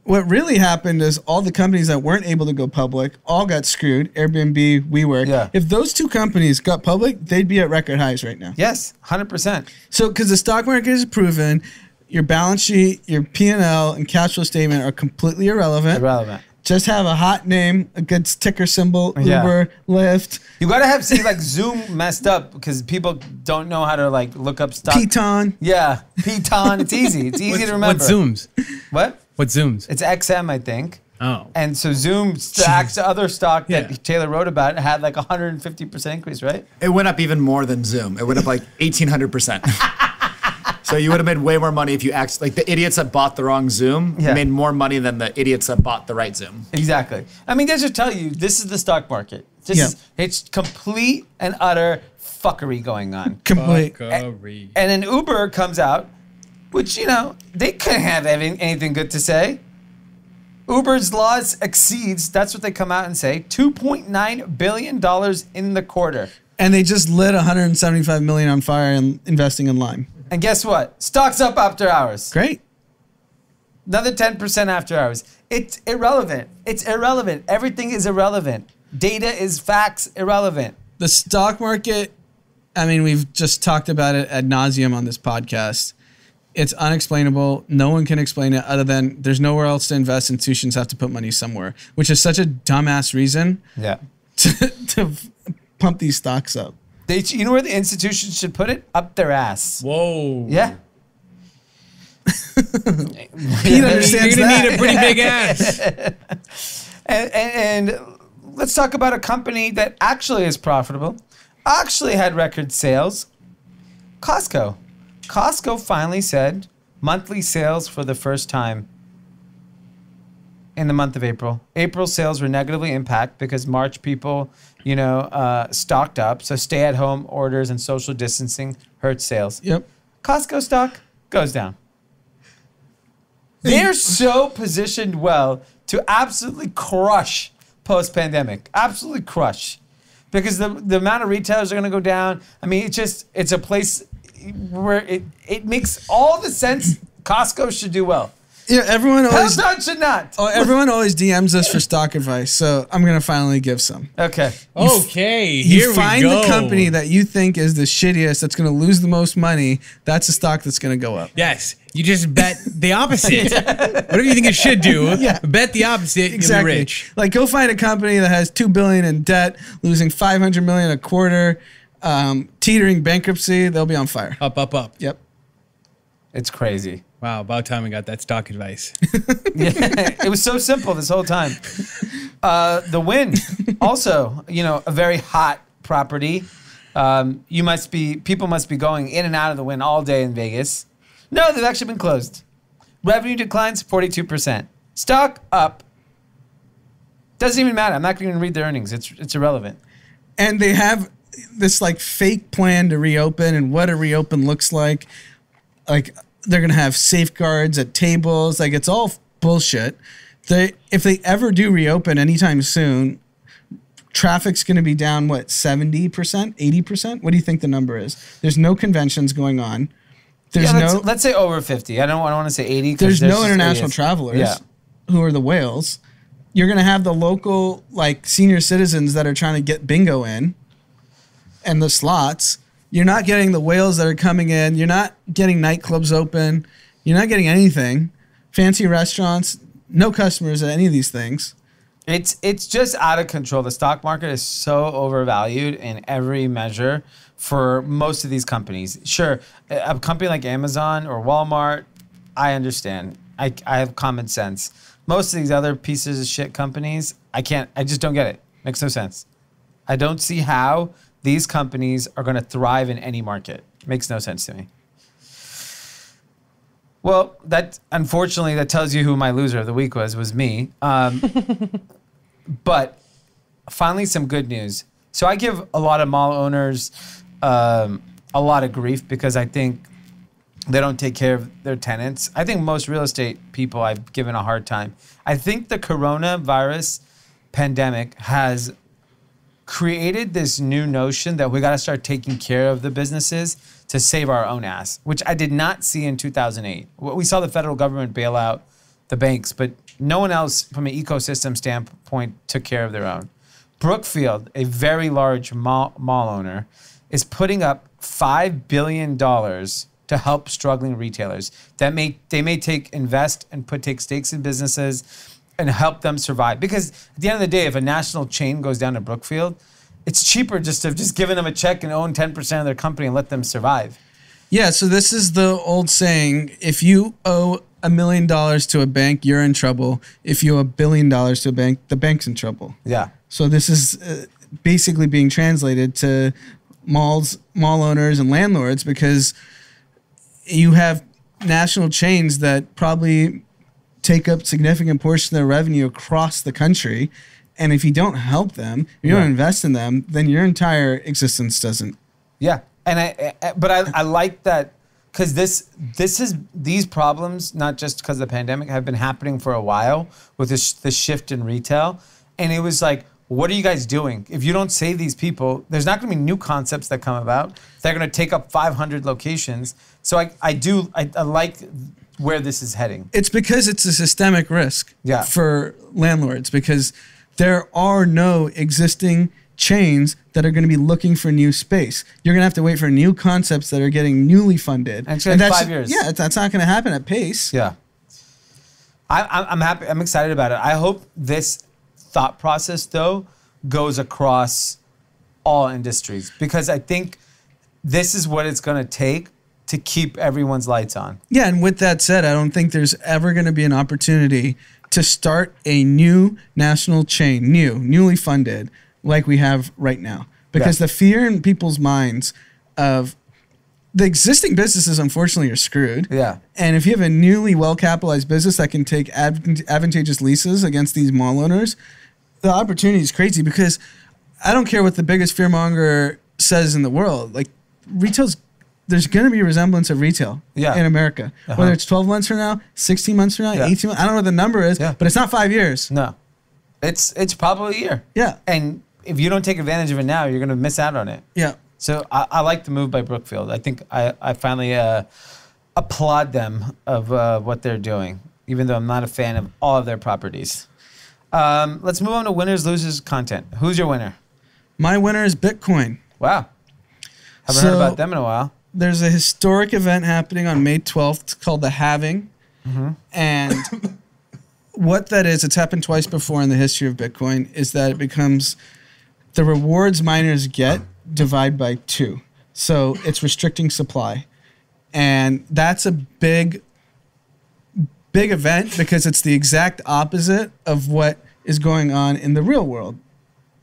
[SPEAKER 5] What really happened is all the companies that weren't able to go public all got screwed. Airbnb, WeWork.
[SPEAKER 4] Yeah.
[SPEAKER 5] If those two companies got public, they'd be at record highs right now.
[SPEAKER 4] Yes, 100%.
[SPEAKER 5] So, because the stock market is proven, your balance sheet, your P&L, and cash flow statement are completely irrelevant.
[SPEAKER 4] Irrelevant.
[SPEAKER 5] Just have a hot name, a good ticker symbol,
[SPEAKER 4] Yeah.
[SPEAKER 5] Uber, Lyft,
[SPEAKER 4] You gotta have, see, like Zoom messed up because people don't know how to like look up stock.
[SPEAKER 5] Peloton.
[SPEAKER 4] Yeah, Peloton. It's easy. It's easy to remember.
[SPEAKER 7] What Zooms?
[SPEAKER 4] What?
[SPEAKER 7] What Zooms?
[SPEAKER 4] It's XM, I think.
[SPEAKER 7] Oh.
[SPEAKER 4] And so Zoom stacks other stock that
[SPEAKER 7] Yeah.
[SPEAKER 4] Taylor wrote about had like 150% increase, right?
[SPEAKER 1] It went up even more than Zoom. It went up like 1,800%. So you would have made way more money if you like the idiots that bought the wrong Zoom
[SPEAKER 4] Yeah.
[SPEAKER 1] made more money than the idiots that bought the right Zoom.
[SPEAKER 4] Exactly. I mean, they just tell you this is the stock market. It's complete and utter fuckery going on.
[SPEAKER 5] Complete.
[SPEAKER 7] Fuckery.
[SPEAKER 4] And then Uber comes out, which, you know, they couldn't have anything good to say. Uber's loss exceeds, that's what they come out and say, $2.9 billion in the quarter.
[SPEAKER 5] And they just lit 175 million on fire and investing in Lime.
[SPEAKER 4] And guess what? Stock's up after hours.
[SPEAKER 5] Great.
[SPEAKER 4] Another 10% after hours. It's irrelevant. It's irrelevant. Everything is irrelevant. Data is facts irrelevant.
[SPEAKER 5] The stock market, I mean, we've just talked about it ad nauseum on this podcast. It's unexplainable. No one can explain it other than there's nowhere else to invest. Institutions have to put money somewhere, which is such a dumbass reason
[SPEAKER 4] Yeah.
[SPEAKER 5] to pump these stocks up.
[SPEAKER 4] You know where the institutions should put it? Up their ass.
[SPEAKER 7] Whoa.
[SPEAKER 4] Yeah.
[SPEAKER 5] Pete understands
[SPEAKER 7] You're gonna
[SPEAKER 5] that.
[SPEAKER 7] need a pretty big ass.
[SPEAKER 4] And let's talk about a company that actually is profitable, actually had record sales. Costco. Costco finally said monthly sales for the first time in the month of April. April sales were negatively impacted because March people, stocked up. So stay-at-home orders and social distancing hurt sales.
[SPEAKER 5] Yep.
[SPEAKER 4] Costco stock goes down. They're so positioned well to absolutely crush post-pandemic. Absolutely crush. Because the amount of retailers are going to go down. I mean, it's a place where it makes all the sense. Costco should do well.
[SPEAKER 5] Yeah, everyone always
[SPEAKER 4] Everyone
[SPEAKER 5] always DMs us for stock advice, so I'm gonna finally give some.
[SPEAKER 4] Okay.
[SPEAKER 7] Okay,
[SPEAKER 5] You
[SPEAKER 7] here
[SPEAKER 5] find
[SPEAKER 7] we go.
[SPEAKER 5] the company that you think is the shittiest, that's gonna lose the most money. That's a stock that's gonna go up.
[SPEAKER 7] Yes, you just bet the opposite. Whatever you think it should do, bet the opposite.
[SPEAKER 5] Exactly.
[SPEAKER 7] You'll be rich.
[SPEAKER 5] Like, go find a company that has $2 billion in debt, losing $500 million a quarter, teetering bankruptcy. They'll be on fire.
[SPEAKER 7] Up, up, up.
[SPEAKER 5] Yep.
[SPEAKER 4] It's crazy.
[SPEAKER 7] Wow, about time we got that stock advice.
[SPEAKER 4] Yeah, it was so simple this whole time. The Wynn, also, a very hot property. People must be going in and out of the Wynn all day in Vegas. No, they've actually been closed. Revenue declines 42%. Stock up. Doesn't even matter. I'm not going to read the earnings. It's irrelevant.
[SPEAKER 5] And they have this like fake plan to reopen, and what a reopen looks like. Like, they're gonna have safeguards at tables. Like, it's all bullshit. If they ever do reopen anytime soon, traffic's gonna be down 70%, 80%. What do you think the number is? There's no conventions going on. There's
[SPEAKER 4] let's say over 50. I don't want to say 80.
[SPEAKER 5] There's no international travelers.
[SPEAKER 4] Yeah.
[SPEAKER 5] Who are the whales. You're gonna have the local senior citizens that are trying to get bingo in, and the slots. You're not getting the whales that are coming in. You're not getting nightclubs open. You're not getting anything. fancy restaurants, no customers at any of these things.
[SPEAKER 4] It's just out of control. The stock market is so overvalued in every measure for most of these companies. Sure, a company like Amazon or Walmart, I understand. I have common sense. Most of these other pieces of shit companies, I just don't get it. Makes no sense. I don't see how these companies are going to thrive in any market. Makes no sense to me. Well, unfortunately, that tells you who my loser of the week was me. But finally, some good news. So I give a lot of mall owners a lot of grief because I think they don't take care of their tenants. I think most real estate people I've given a hard time. I think the coronavirus pandemic has created this new notion that we got to start taking care of the businesses to save our own ass, which I did not see in 2008. We saw the federal government bail out the banks, but no one else from an ecosystem standpoint took care of their own. Brookfield, a very large mall owner, is putting up $5 billion to help struggling retailers. They may invest and take stakes in businesses and help them survive. Because at the end of the day, if a national chain goes down to Brookfield, it's cheaper just to giving them a check and own 10% of their company and let them survive.
[SPEAKER 5] Yeah, so this is the old saying, if you owe $1 million to a bank, you're in trouble. If you owe $1 billion to a bank, the bank's in trouble.
[SPEAKER 4] Yeah.
[SPEAKER 5] So this is basically being translated to mall owners and landlords because you have national chains that probably take up significant portion of their revenue across the country. And if you don't help them, if you don't invest in them, then your entire existence doesn't.
[SPEAKER 4] Yeah. And I like that because these problems, not just because of the pandemic, have been happening for a while with this shift in retail. And it was like, what are you guys doing? If you don't save these people, there's not going to be new concepts that come about. They're going to take up 500 locations. So I like where this is heading.
[SPEAKER 5] It's because it's a systemic risk for landlords because there are no existing chains that are going to be looking for new space. You're going to have to wait for new concepts that are getting newly funded.
[SPEAKER 4] And it's going to take 5 years.
[SPEAKER 5] Yeah, that's not going to happen at pace.
[SPEAKER 4] Yeah. I'm happy. I'm excited about it. I hope this thought process, though, goes across all industries because I think this is what it's going to take to keep everyone's lights on.
[SPEAKER 5] Yeah, and with that said, I don't think there's ever going to be an opportunity to start a new national chain, newly funded, like we have right now. Because the fear in people's minds of the existing businesses, unfortunately, are screwed.
[SPEAKER 4] Yeah.
[SPEAKER 5] And if you have a newly well-capitalized business that can take advantageous leases against these mall owners, the opportunity is crazy because I don't care what the biggest fearmonger says in the world. Like, there's going to be a resemblance of retail in America. Whether it's 12 months from now, 16 months from now, 18 months, I don't know what the number is, but it's not 5 years.
[SPEAKER 4] No. It's probably a year.
[SPEAKER 5] Yeah.
[SPEAKER 4] And if you don't take advantage of it now, you're going to miss out on it.
[SPEAKER 5] Yeah.
[SPEAKER 4] So I like the move by Brookfield. I think I finally applaud them of what they're doing, even though I'm not a fan of all of their properties. Let's move on to winners, losers content. Who's your winner?
[SPEAKER 5] My winner is Bitcoin.
[SPEAKER 4] Wow. Haven't heard about them in a while.
[SPEAKER 5] There's a historic event happening on May 12th called the Halving. Mm-hmm. And what that is, it's happened twice before in the history of Bitcoin, is that it becomes the rewards miners get divide by 2. So it's restricting supply. And that's a big event because it's the exact opposite of what is going on in the real world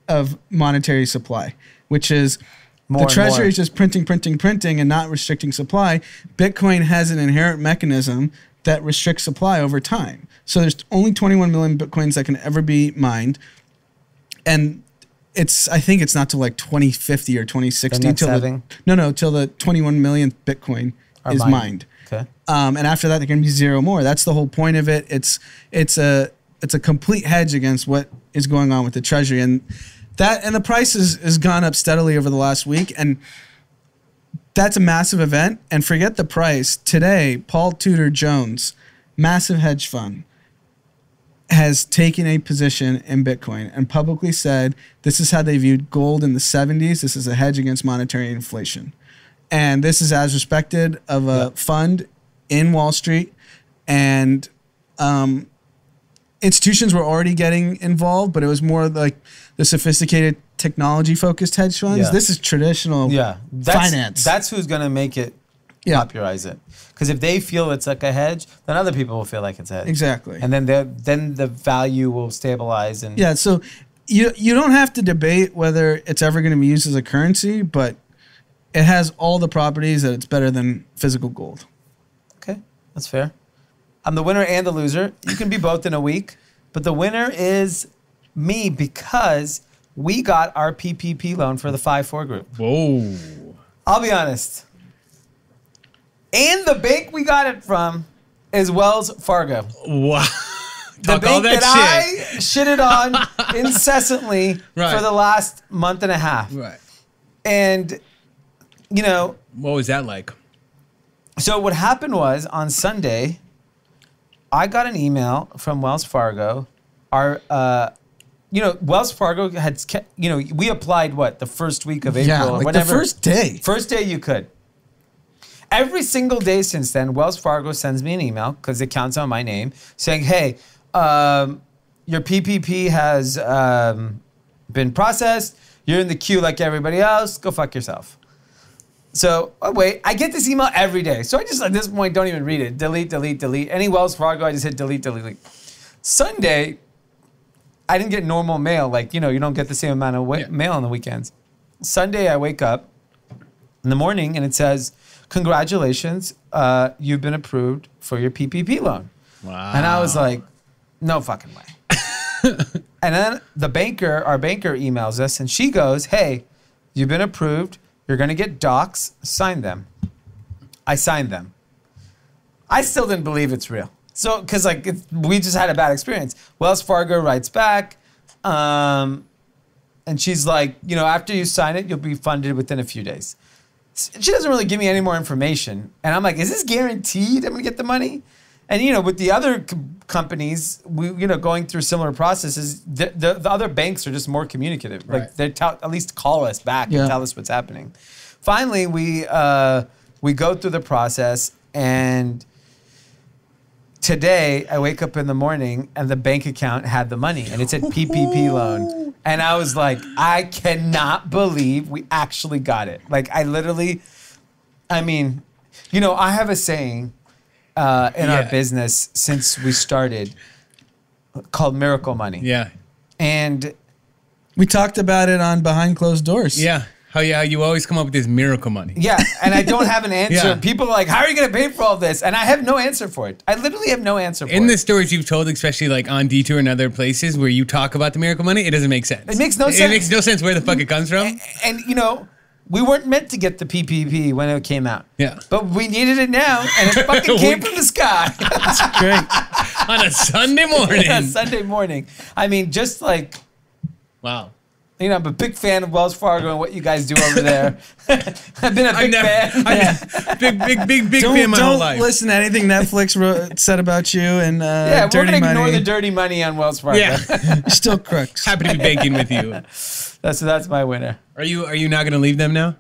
[SPEAKER 5] of monetary supply, which is the treasury is just printing and not restricting supply. Bitcoin has an inherent mechanism that restricts supply over time. So there's only 21 million Bitcoins that can ever be mined. And I think it's not till like 2050 or 2060 till the 21 millionth Bitcoin is mined.
[SPEAKER 4] Okay.
[SPEAKER 5] And after that, there can be 0 more. That's the whole point of it. It's a complete hedge against what is going on with the treasury, and the price has gone up steadily over the last week, and that's a massive event. And forget the price. Today, Paul Tudor Jones, massive hedge fund, has taken a position in Bitcoin and publicly said this is how they viewed gold in the 70s. This is a hedge against monetary inflation. And this is as respected of a fund in Wall Street. And institutions were already getting involved, but it was more like the sophisticated technology-focused hedge funds.
[SPEAKER 4] Yeah.
[SPEAKER 5] This is traditional finance.
[SPEAKER 4] That's who's going to make it popularize it. Because if they feel it's like a hedge, then other people will feel like it's a hedge.
[SPEAKER 5] Exactly.
[SPEAKER 4] And then the value will stabilize. And
[SPEAKER 5] yeah, so you don't have to debate whether it's ever going to be used as a currency, but it has all the properties that it's better than physical gold.
[SPEAKER 4] Okay, that's fair. I'm the winner and the loser. You can be both in a week, but the winner is me because we got our PPP loan for the 5-4 group.
[SPEAKER 7] Whoa.
[SPEAKER 4] I'll be honest. And the bank we got it from is Wells Fargo.
[SPEAKER 7] Wow.
[SPEAKER 4] The
[SPEAKER 7] Talk all
[SPEAKER 4] bank
[SPEAKER 7] that
[SPEAKER 4] I shitted on incessantly
[SPEAKER 7] Right.
[SPEAKER 4] for the last month and a half.
[SPEAKER 7] Right.
[SPEAKER 4] And, you know,
[SPEAKER 7] What was that like?
[SPEAKER 4] so what happened was on Sunday, I got an email from Wells Fargo. Wells Fargo had, we applied the first week of April
[SPEAKER 5] Yeah,
[SPEAKER 4] or
[SPEAKER 5] like
[SPEAKER 4] whatever.
[SPEAKER 5] the first day.
[SPEAKER 4] First day you could. Every single day since then, Wells Fargo sends me an email because it counts on my name saying, hey, your PPP has been processed. You're in the queue like everybody else. Go fuck yourself. So, wait, I get this email every day. So I just, at this point, don't even read it. Delete, delete, delete. Any Wells Fargo, I just hit delete, delete, delete. Sunday, I didn't get normal mail. Like, you don't get the same amount of mail on the weekends. Sunday, I wake up in the morning and it says, congratulations, you've been approved for your PPP loan.
[SPEAKER 7] Wow.
[SPEAKER 4] And I was like, no fucking way. And then our banker emails us and she goes, hey, you've been approved. You're going to get docs. Sign them. I signed them. I still didn't believe it's real. So, because we just had a bad experience. Wells Fargo writes back, and she's like, after you sign it, you'll be funded within a few days. She doesn't really give me any more information. And I'm like, is this guaranteed I'm going to get the money? And, with the other companies, going through similar processes, the other banks are just more communicative.
[SPEAKER 7] Right.
[SPEAKER 4] Like, they at least call us back and tell us what's happening. Finally, we go through the process, and today I wake up in the morning, and the bank account had the money, and it said PPP loan. And I was like, I cannot believe we actually got it. Like, I have a saying in our business since we started called miracle money.
[SPEAKER 7] Yeah.
[SPEAKER 4] And
[SPEAKER 5] We talked about it on Behind Closed Doors.
[SPEAKER 7] Yeah. How you always come up with this miracle money.
[SPEAKER 4] yeah, and I don't have an answer.
[SPEAKER 7] Yeah.
[SPEAKER 4] People are like, how are you going to pay for all this? And I have no answer for it. I literally have no answer for it.
[SPEAKER 7] In the stories you've told, especially like on Detour and other places where you talk about the miracle money, it doesn't make sense.
[SPEAKER 4] It makes no sense.
[SPEAKER 7] It makes no sense where the fuck it comes from.
[SPEAKER 4] And we weren't meant to get the PPP when it came out.
[SPEAKER 7] Yeah.
[SPEAKER 4] But we needed it now, and it fucking came from the sky.
[SPEAKER 5] That's great.
[SPEAKER 7] On a Sunday morning.
[SPEAKER 4] Yeah, Sunday morning. I mean, just like,
[SPEAKER 7] Wow.
[SPEAKER 4] I'm a big fan of Wells Fargo and what you guys do over there. I've been a big fan.
[SPEAKER 7] Big fan my whole life.
[SPEAKER 5] Don't listen to anything Netflix said about you and
[SPEAKER 4] Yeah, we're
[SPEAKER 5] dirty
[SPEAKER 4] going to
[SPEAKER 5] money.
[SPEAKER 4] ignore the dirty money on Wells Fargo.
[SPEAKER 7] Yeah.
[SPEAKER 5] You're still crooks.
[SPEAKER 7] Happy to be banking with you.
[SPEAKER 4] That's my winner.
[SPEAKER 7] Are you not going to leave them now?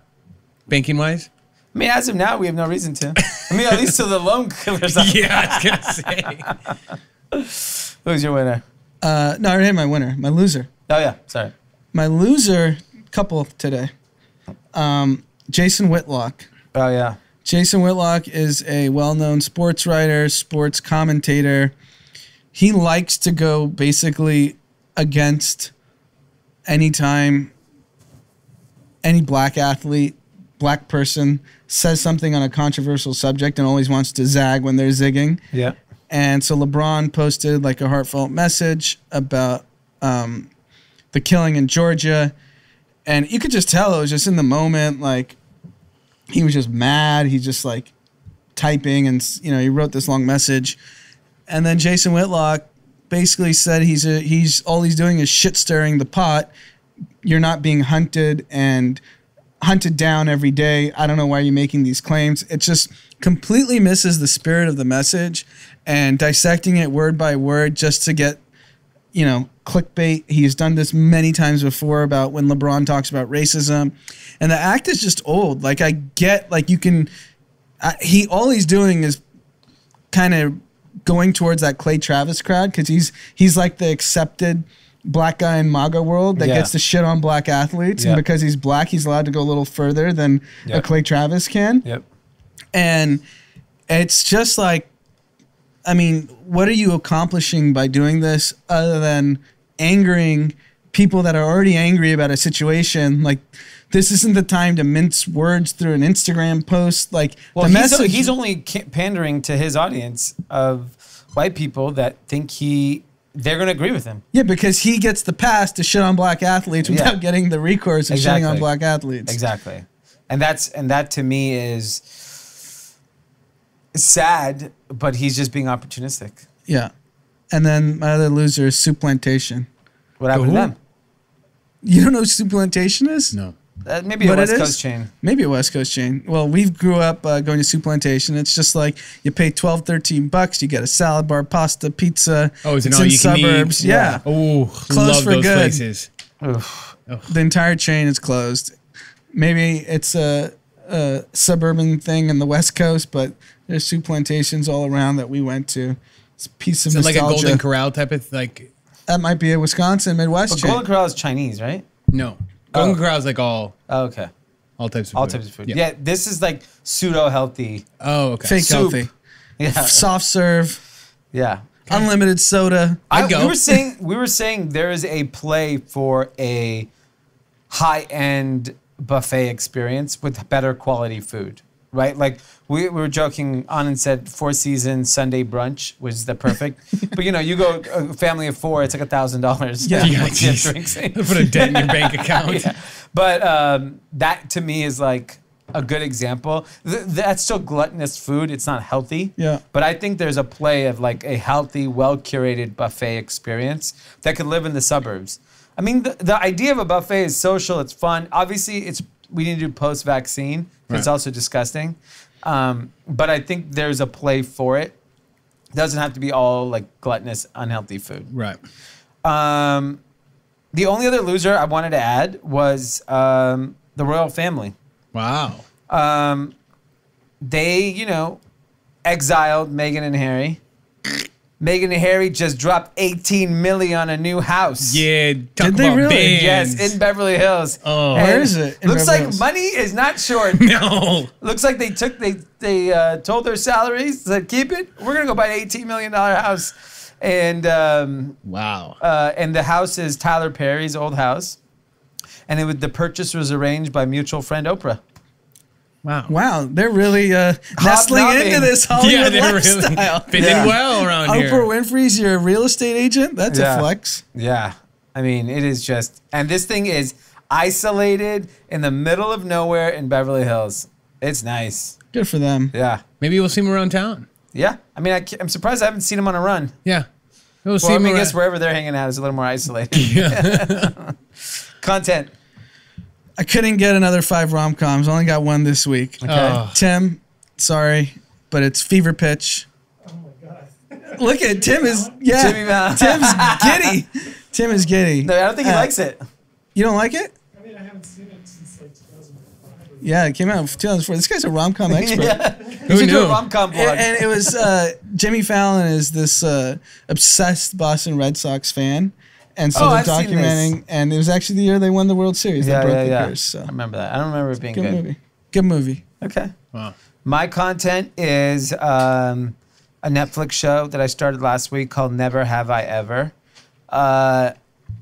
[SPEAKER 7] Banking wise?
[SPEAKER 4] I mean, as of now, we have no reason to. I mean, at least till the loan clears up.
[SPEAKER 7] Yeah, I was going to say.
[SPEAKER 4] Who's your winner?
[SPEAKER 5] No, I already had my winner. My loser.
[SPEAKER 4] Oh, yeah. Sorry.
[SPEAKER 5] My loser couple today. Jason Whitlock.
[SPEAKER 4] Oh, yeah.
[SPEAKER 5] Jason Whitlock is a well-known sports writer, sports commentator. He likes to go basically against anytime any black athlete, black person says something on a controversial subject and always wants to zag when they're zigging.
[SPEAKER 4] Yeah.
[SPEAKER 5] And so LeBron posted like a heartfelt message about the killing in Georgia. And you could just tell it was just in the moment, like he was just mad. He's just like typing and, he wrote this long message. And then Jason Whitlock basically said he's all he's doing is shit stirring the pot. You're not being hunted and hunted down every day. I don't know why you're making these claims. It just completely misses the spirit of the message and dissecting it word by word just to get, clickbait. He's done this many times before about when LeBron talks about racism. And the act is just old. Like, I get, like, you can... all he's doing is kind of going towards that Clay Travis crowd because he's like the accepted black guy in MAGA world that gets to shit on black athletes, and because he's black, he's allowed to go a little further than a Clay Travis can.
[SPEAKER 4] Yep.
[SPEAKER 5] And it's just like, I mean, what are you accomplishing by doing this other than angering people that are already angry about a situation? Like, this isn't the time to mince words through an Instagram post. Like,
[SPEAKER 4] well,
[SPEAKER 5] the message,
[SPEAKER 4] he's only pandering to his audience of white people that think they're going to agree with him.
[SPEAKER 5] Yeah, because he gets the pass to shit on black athletes without getting the recourse of shitting on black athletes.
[SPEAKER 4] Exactly. And that to me is sad, but he's just being opportunistic.
[SPEAKER 5] Yeah. And then my other loser is Supplantation.
[SPEAKER 4] What happened to them?
[SPEAKER 5] You don't know what Supplantation is?
[SPEAKER 7] No.
[SPEAKER 4] Maybe a West Coast chain.
[SPEAKER 5] Maybe a West Coast chain. Well, we grew up going to Supplantation. It's just like you pay $12-13, you get a salad bar, pasta, pizza.
[SPEAKER 7] Oh, is it
[SPEAKER 5] it's
[SPEAKER 7] all
[SPEAKER 5] in
[SPEAKER 7] you can
[SPEAKER 5] suburbs?
[SPEAKER 7] eat?
[SPEAKER 5] Yeah.
[SPEAKER 7] Oh,
[SPEAKER 5] Closed
[SPEAKER 7] love
[SPEAKER 5] for
[SPEAKER 7] those
[SPEAKER 5] good.
[SPEAKER 7] places.
[SPEAKER 5] The entire chain is closed. Maybe it's a suburban thing in the West Coast, but there's Supplantations all around that we went to. It's a piece of
[SPEAKER 7] Is it
[SPEAKER 5] nostalgia.
[SPEAKER 7] like a Golden Corral type of like?
[SPEAKER 5] That might be a Wisconsin Midwest
[SPEAKER 4] But
[SPEAKER 5] chain.
[SPEAKER 4] Golden Corral is Chinese, right?
[SPEAKER 7] No, Golden Corral is like all
[SPEAKER 4] Okay.
[SPEAKER 7] types of
[SPEAKER 4] All
[SPEAKER 7] food.
[SPEAKER 4] types of food. Yeah, this is like pseudo healthy.
[SPEAKER 7] Oh, okay.
[SPEAKER 5] Fake
[SPEAKER 4] Soup.
[SPEAKER 5] healthy.
[SPEAKER 4] Yeah.
[SPEAKER 5] Soft serve,
[SPEAKER 4] Yeah.
[SPEAKER 5] unlimited soda.
[SPEAKER 7] I'd go.
[SPEAKER 4] We were saying there is a play for a high-end buffet experience with better quality food, right? Like we were joking. Anand said Four Seasons Sunday brunch was the perfect, but you go a family of four, it's like $1,000.
[SPEAKER 5] Yeah.
[SPEAKER 7] Yeah,
[SPEAKER 4] Once you have
[SPEAKER 7] geez.
[SPEAKER 4] drinks in.
[SPEAKER 7] Put a dent in your bank account.
[SPEAKER 4] Yeah. But that to me is like a good example. That's still gluttonous food. It's not healthy.
[SPEAKER 5] Yeah.
[SPEAKER 4] But I think there's a play of like a healthy, well-curated buffet experience that could live in the suburbs. I mean, the idea of a buffet is social. It's fun. Obviously, we need to do post-vaccine. Right. It's also disgusting. But I think there's a play for it. It doesn't have to be all like gluttonous, unhealthy food.
[SPEAKER 7] Right.
[SPEAKER 4] The only other loser I wanted to add was the royal family.
[SPEAKER 7] Wow.
[SPEAKER 4] They, exiled Meghan and Harry. Meghan and Harry just dropped $18 million on a new house.
[SPEAKER 7] Yeah. Talk
[SPEAKER 5] Did they
[SPEAKER 7] about
[SPEAKER 5] really?
[SPEAKER 7] bands.
[SPEAKER 4] Yes, in Beverly Hills.
[SPEAKER 7] Oh.
[SPEAKER 4] And
[SPEAKER 5] Where is it? In
[SPEAKER 4] Looks
[SPEAKER 5] Beverly
[SPEAKER 4] like
[SPEAKER 5] Hills?
[SPEAKER 4] money is not short.
[SPEAKER 7] No.
[SPEAKER 4] Looks like they told their salaries, said keep it. We're gonna go buy an $18 million house, and
[SPEAKER 7] Wow.
[SPEAKER 4] and the house is Tyler Perry's old house, and the purchase was arranged by mutual friend Oprah.
[SPEAKER 7] Wow.
[SPEAKER 5] Wow, they're really nestling
[SPEAKER 4] Hobnobbing.
[SPEAKER 5] into this Hollywood
[SPEAKER 7] Yeah, they're
[SPEAKER 5] lifestyle.
[SPEAKER 7] really fitting well around here.
[SPEAKER 5] Oprah Winfrey's your real estate agent? That's a flex.
[SPEAKER 4] Yeah. I mean, it is just, and this thing is isolated in the middle of nowhere in Beverly Hills. It's nice.
[SPEAKER 5] Good for them.
[SPEAKER 4] Yeah.
[SPEAKER 7] Maybe we'll see him around town.
[SPEAKER 4] Yeah. I mean, I'm surprised I haven't seen him on a run.
[SPEAKER 7] Yeah. We'll see
[SPEAKER 4] Well, I
[SPEAKER 7] him
[SPEAKER 4] mean, I
[SPEAKER 7] around.
[SPEAKER 4] guess wherever they're hanging out is a little more isolated. Content.
[SPEAKER 5] I couldn't get another 5 rom-coms. Only got one this week.
[SPEAKER 4] Okay.
[SPEAKER 7] Oh.
[SPEAKER 5] Tim, sorry, but it's Fever Pitch. Oh my God. Look at Tim is
[SPEAKER 4] Jimmy Val.
[SPEAKER 5] Tim's giddy. Tim is giddy.
[SPEAKER 4] No, I don't think he likes it.
[SPEAKER 5] You don't like it?
[SPEAKER 8] I mean, I haven't seen it since like 2005.
[SPEAKER 5] Yeah, it came out in 2004. This guy's a rom-com expert.
[SPEAKER 4] Yeah.
[SPEAKER 7] Who
[SPEAKER 4] You should do a
[SPEAKER 7] knew?
[SPEAKER 4] rom-com blog.
[SPEAKER 5] And it was Jimmy Fallon is this obsessed Boston Red Sox fan. And so they're
[SPEAKER 4] I've seen
[SPEAKER 5] documenting, and it was actually the year they won the World Series. They broke the curse.
[SPEAKER 4] I
[SPEAKER 5] So
[SPEAKER 4] remember that. I don't remember it being
[SPEAKER 5] good
[SPEAKER 4] good.
[SPEAKER 5] movie. Good movie.
[SPEAKER 4] Okay.
[SPEAKER 7] Wow.
[SPEAKER 4] My content is a Netflix show that I started last week called Never Have I Ever.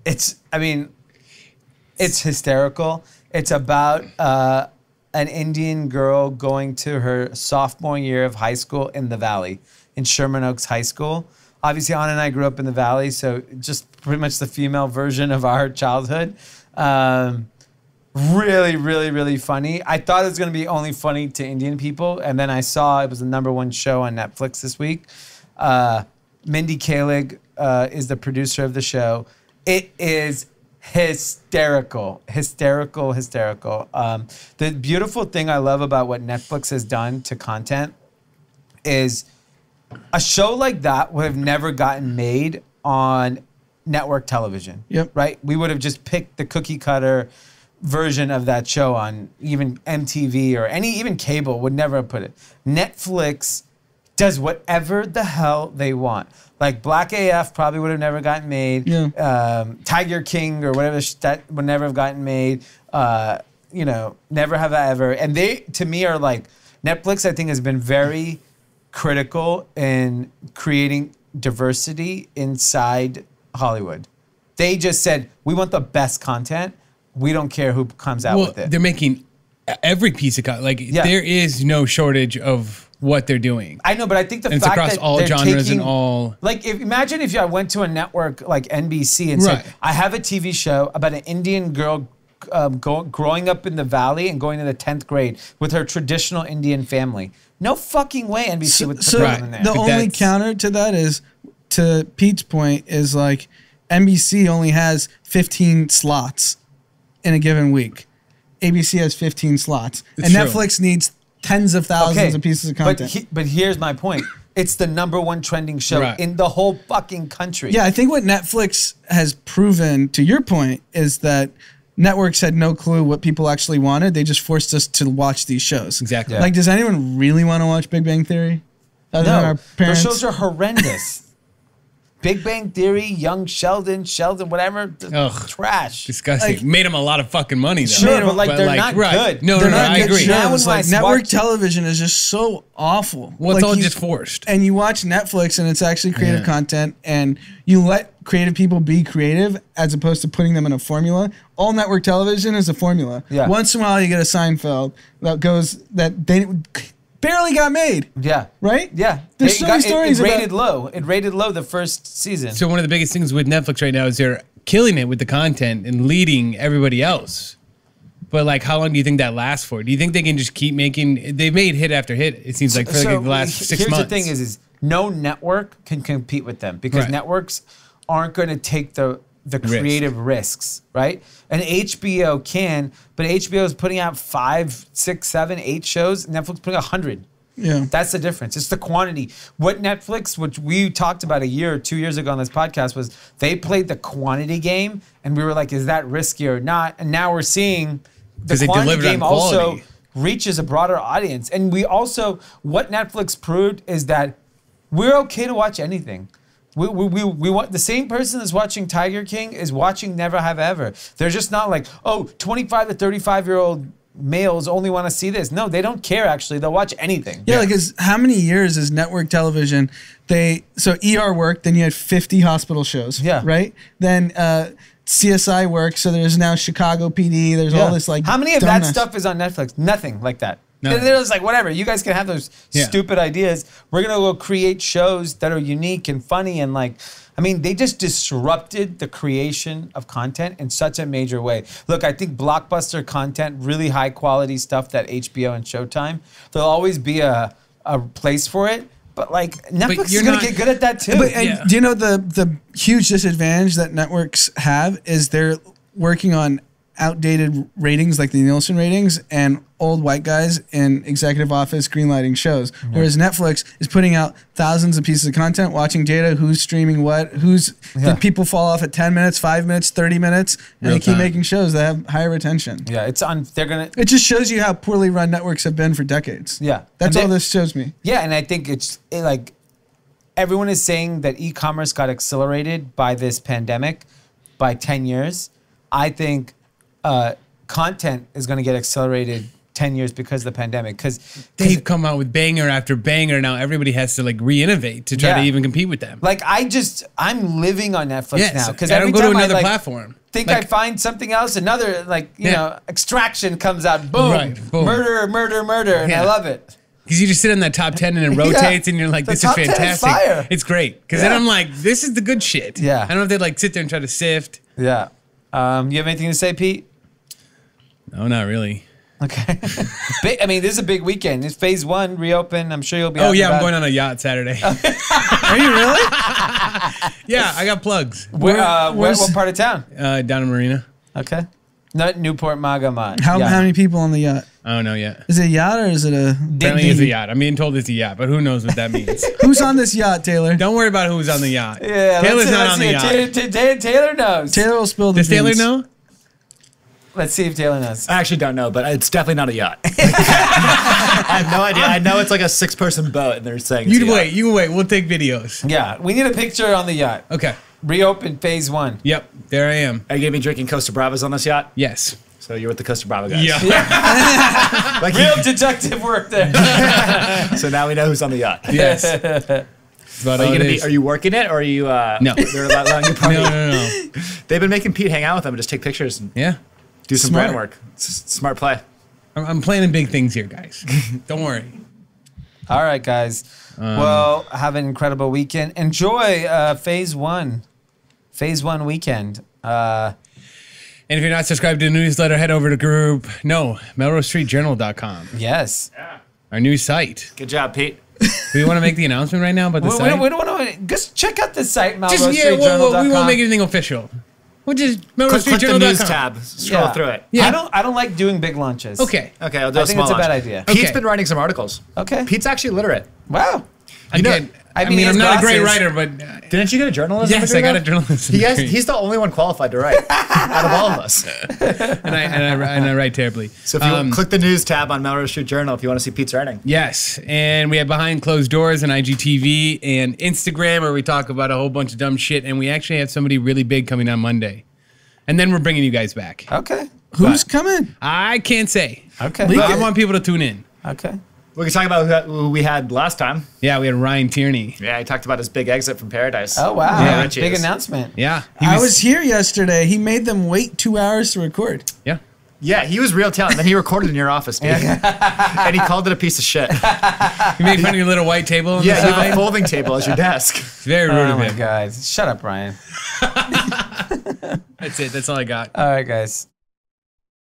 [SPEAKER 4] It's hysterical. It's about an Indian girl going to her sophomore year of high school in the Valley, in Sherman Oaks High School. Obviously, Anand and I grew up in the Valley, so just pretty much the female version of our childhood. Really, really, really funny. I thought it was going to be only funny to Indian people, and then I saw it was the #1 show on Netflix this week. Mindy Kaling is the producer of the show. It is hysterical. The beautiful thing I love about what Netflix has done to content is a show like that would have never gotten made on network television.
[SPEAKER 5] Yep.
[SPEAKER 4] Right? We would have just picked the cookie cutter version of that show on even MTV or even cable would never have put it. Netflix does whatever the hell they want. Like Black AF probably would have never gotten made.
[SPEAKER 5] Yeah.
[SPEAKER 4] Tiger King or whatever that would never have gotten made. You know, never have I ever. And they, to me, are like Netflix. I think has been very critical in creating diversity inside Hollywood. They just said, we want the best content. We don't care who comes out with it.
[SPEAKER 7] They're making every piece of content. Like, there is no shortage of what they're doing.
[SPEAKER 4] I know, but I think the
[SPEAKER 7] and
[SPEAKER 4] fact
[SPEAKER 7] it's across
[SPEAKER 4] that
[SPEAKER 7] all
[SPEAKER 4] they're
[SPEAKER 7] genres
[SPEAKER 4] taking,
[SPEAKER 7] and all.
[SPEAKER 4] Like, imagine if I went to a network like NBC and said, I have a TV show about an Indian girl growing up in the valley and going to the 10th grade with her traditional Indian family. No fucking way NBC would put that in there.
[SPEAKER 5] The only counter to that is, to Pete's point, is like NBC only has 15 slots in a given week. ABC has 15 slots.
[SPEAKER 7] It's
[SPEAKER 5] and
[SPEAKER 7] true.
[SPEAKER 5] Netflix needs tens of thousands of pieces of content.
[SPEAKER 4] But here's my point. It's the #1 trending show in the whole fucking country.
[SPEAKER 5] Yeah, I think what Netflix has proven, to your point, is that networks had no clue what people actually wanted. They just forced us to watch these shows.
[SPEAKER 7] Exactly.
[SPEAKER 5] Like, does anyone really want to watch Big Bang Theory? Other than our
[SPEAKER 4] Those
[SPEAKER 5] parents?
[SPEAKER 4] shows are horrendous. Big Bang Theory, Young Sheldon, whatever, trash.
[SPEAKER 7] Disgusting.
[SPEAKER 5] Like,
[SPEAKER 7] made them a lot of fucking money, though.
[SPEAKER 4] Sure, but like they're not good.
[SPEAKER 7] No,
[SPEAKER 5] They're
[SPEAKER 7] no,
[SPEAKER 5] not
[SPEAKER 7] I
[SPEAKER 5] good
[SPEAKER 7] agree.
[SPEAKER 5] shows.
[SPEAKER 4] Now
[SPEAKER 5] Like, network television is just so awful.
[SPEAKER 7] Well, it's
[SPEAKER 5] Like,
[SPEAKER 7] all just forced.
[SPEAKER 5] And you watch Netflix and it's actually creative content, and you let creative people be creative as opposed to putting them in a formula. All network television is a formula.
[SPEAKER 4] Yeah.
[SPEAKER 5] Once in a while you get a Seinfeld that they barely got made.
[SPEAKER 4] Yeah.
[SPEAKER 5] Right?
[SPEAKER 4] Yeah.
[SPEAKER 5] There's so many stories
[SPEAKER 4] It
[SPEAKER 5] about-
[SPEAKER 4] rated low. It rated low the first season.
[SPEAKER 7] So one of the biggest things with Netflix right now is they're killing it with the content and leading everybody else. But like, how long do you think that lasts for? Do you think they can just keep making? They've made hit after hit. It seems like for like the last 6 months.
[SPEAKER 4] Here's the thing: is no network can compete with them because networks aren't going to take the creative risks, right? And HBO can, but HBO is putting out 5, 6, 7, 8 shows. Netflix putting 100.
[SPEAKER 5] Yeah.
[SPEAKER 4] That's the difference. It's the quantity. What Netflix, which we talked about a year or 2 years ago on this podcast, was they played the quantity game, and we were like, is that risky or not? And now we're seeing the quantity game also reaches a broader audience. And we also, what Netflix proved is that we're okay to watch anything. We want the same person that's watching Tiger King is watching Never Have Ever. They're just not like, 25 to 35-year-old males only want to see this. No, they don't care, actually. They'll watch anything.
[SPEAKER 5] Yeah, because how many years is network television? So ER worked, then you had 50 hospital shows. Yeah. Right? Then CSI worked, so there's now Chicago PD. There's all this like.
[SPEAKER 4] How many of that stuff is on Netflix? Nothing like that.
[SPEAKER 7] No.
[SPEAKER 4] They're just like, whatever. You guys can have those stupid ideas. We're going to go create shows that are unique and funny and like, I mean, they just disrupted the creation of content in such a major way. Look, I think blockbuster content, really high quality stuff that HBO and Showtime, there'll always be a place for it. But like Netflix is going to get good at that too.
[SPEAKER 5] But do you know the huge disadvantage that networks have is they're working on outdated ratings like the Nielsen ratings and old white guys in executive office greenlighting shows. Whereas Netflix is putting out thousands of pieces of content, watching data, who's streaming what, did people fall off at 10 minutes, 5 minutes, 30 minutes, and they keep making shows that have higher retention.
[SPEAKER 4] Yeah,
[SPEAKER 5] it just shows you how poorly run networks have been for decades.
[SPEAKER 4] Yeah.
[SPEAKER 5] That's all this shows me.
[SPEAKER 4] Yeah, and I think like everyone is saying that e-commerce got accelerated by this pandemic by 10 years. I think content is going to get accelerated 10 years because of the pandemic. Because
[SPEAKER 7] they've come out with banger after banger. Now everybody has to like re-innovate to try to even compete with them.
[SPEAKER 4] Like I'm living on Netflix now because
[SPEAKER 7] I don't
[SPEAKER 4] every
[SPEAKER 7] go
[SPEAKER 4] time
[SPEAKER 7] to another
[SPEAKER 4] I
[SPEAKER 7] platform.
[SPEAKER 4] Think I find something else, another you know, Extraction comes out, boom,
[SPEAKER 7] boom.
[SPEAKER 4] murder, and I love it.
[SPEAKER 7] Because you just sit on that top 10 and it rotates and you're like, this is fantastic.
[SPEAKER 4] Fire.
[SPEAKER 7] It's great. Because then I'm like, this is the good shit.
[SPEAKER 4] Yeah.
[SPEAKER 7] I don't have to like sit there and try to sift.
[SPEAKER 4] Yeah. You have anything to say, Pete?
[SPEAKER 7] No, not really.
[SPEAKER 4] Okay. I mean, this is a big weekend. It's phase 1 reopen. I'm sure you'll be.
[SPEAKER 7] I'm going on a yacht Saturday.
[SPEAKER 5] Are you really?
[SPEAKER 7] Yeah, I got plugs.
[SPEAKER 4] What part of town?
[SPEAKER 7] Down in Marina.
[SPEAKER 4] Okay. Not Newport Magamon.
[SPEAKER 5] How many people on the yacht?
[SPEAKER 7] I don't know yet.
[SPEAKER 5] Is it a yacht or is it a...
[SPEAKER 7] Apparently it's a yacht. I'm being told it's a yacht, but who knows what that means.
[SPEAKER 5] Who's on this yacht, Taylor?
[SPEAKER 7] Don't worry about who's on the yacht.
[SPEAKER 4] Yeah,
[SPEAKER 7] Taylor's not on the yacht.
[SPEAKER 4] Taylor knows.
[SPEAKER 5] Taylor will spill the
[SPEAKER 7] Does
[SPEAKER 5] beans.
[SPEAKER 7] Taylor know?
[SPEAKER 4] Let's see if Taylor knows.
[SPEAKER 1] I actually don't know, but it's definitely not a yacht. I have no idea. I know it's like a 6-person boat, and they're saying it's a yacht.
[SPEAKER 7] You wait. We'll take videos.
[SPEAKER 4] Yeah, we need a picture on the yacht.
[SPEAKER 7] Okay.
[SPEAKER 4] Reopen phase 1.
[SPEAKER 7] Yep. There I am.
[SPEAKER 1] Are you gonna be drinking Costa Bravas on this yacht?
[SPEAKER 7] Yes.
[SPEAKER 1] So you're with the Costa Brava guys.
[SPEAKER 7] Yeah.
[SPEAKER 1] Like
[SPEAKER 4] Real detective work there.
[SPEAKER 1] So now we know who's on the yacht.
[SPEAKER 7] Yes. About
[SPEAKER 1] Are you
[SPEAKER 7] all
[SPEAKER 1] gonna
[SPEAKER 7] it
[SPEAKER 1] be?
[SPEAKER 7] is.
[SPEAKER 1] Are you working it, or are you?
[SPEAKER 7] No.
[SPEAKER 1] They're allowing you party.
[SPEAKER 7] No.
[SPEAKER 1] They've been making Pete hang out with them and just take pictures and
[SPEAKER 7] Yeah.
[SPEAKER 1] do some
[SPEAKER 5] Smart.
[SPEAKER 1] brand work. Smart play.
[SPEAKER 7] I'm planning big things here, guys. Don't worry.
[SPEAKER 4] All right, guys. Well, have an incredible weekend. Enjoy phase 1. Phase 1 weekend.
[SPEAKER 7] And if you're not subscribed to the newsletter, head over to melrosestreetjournal.com.
[SPEAKER 4] Yes.
[SPEAKER 7] Our new site.
[SPEAKER 1] Good job, Pete.
[SPEAKER 7] Do we want to make the announcement right now about the site?
[SPEAKER 4] We don't want to. Just check out the site,
[SPEAKER 7] we
[SPEAKER 4] melrosestreetjournal.com.
[SPEAKER 7] won't make anything official. We'll just
[SPEAKER 1] Click the news
[SPEAKER 7] melrosestreetjournal.com.
[SPEAKER 1] tab. Scroll through it.
[SPEAKER 7] Yeah.
[SPEAKER 4] I don't like doing big launches.
[SPEAKER 7] Okay.
[SPEAKER 1] Okay, I'll do a
[SPEAKER 4] I think
[SPEAKER 1] small
[SPEAKER 4] it's a bad
[SPEAKER 1] launch.
[SPEAKER 4] idea.
[SPEAKER 1] Pete's
[SPEAKER 7] Okay.
[SPEAKER 1] been writing some articles.
[SPEAKER 4] Okay.
[SPEAKER 1] Pete's actually literate.
[SPEAKER 4] Wow.
[SPEAKER 7] Again,
[SPEAKER 4] I
[SPEAKER 7] I
[SPEAKER 4] mean,
[SPEAKER 7] mean, I'm
[SPEAKER 4] his
[SPEAKER 7] not a great
[SPEAKER 4] glasses-
[SPEAKER 7] writer, but
[SPEAKER 1] Didn't you get a journalism
[SPEAKER 7] yes,
[SPEAKER 1] degree?
[SPEAKER 7] I got a
[SPEAKER 1] though?
[SPEAKER 7] journalism
[SPEAKER 1] He has,
[SPEAKER 7] degree.
[SPEAKER 1] he's the only one qualified to write out of all of us.
[SPEAKER 7] and I write terribly.
[SPEAKER 1] So if you click the news tab on Melrose Street Journal if you want to see Pete's writing.
[SPEAKER 7] Yes, and we have Behind Closed Doors on IGTV and Instagram where we talk about a whole bunch of dumb shit, and we actually have somebody really big coming on Monday. And then we're bringing you guys back.
[SPEAKER 4] Okay.
[SPEAKER 5] Who's coming?
[SPEAKER 7] I can't say.
[SPEAKER 4] Okay.
[SPEAKER 7] But I want people to tune in.
[SPEAKER 4] Okay.
[SPEAKER 1] We can talk about who we had last time.
[SPEAKER 7] Yeah, we had Ryan Tierney.
[SPEAKER 1] Yeah, he talked about his big exit from Paradise.
[SPEAKER 4] Oh, wow.
[SPEAKER 7] Yeah.
[SPEAKER 1] Richie
[SPEAKER 4] Big
[SPEAKER 1] is.
[SPEAKER 4] announcement.
[SPEAKER 7] Yeah.
[SPEAKER 5] I was here yesterday. He made them wait 2 hours to record.
[SPEAKER 7] Yeah.
[SPEAKER 1] Yeah, he was real talent. Then he recorded in your office, dude. And he called it a pice of shit.
[SPEAKER 7] You made fun of your little white table on
[SPEAKER 1] Yeah,
[SPEAKER 7] the
[SPEAKER 1] you have
[SPEAKER 7] side.
[SPEAKER 1] a folding table as your desk.
[SPEAKER 7] It's very rude
[SPEAKER 4] Oh,
[SPEAKER 7] of
[SPEAKER 4] my
[SPEAKER 7] him.
[SPEAKER 4] God. Shut up, Ryan.
[SPEAKER 7] That's it. That's all I got.
[SPEAKER 4] All right, guys.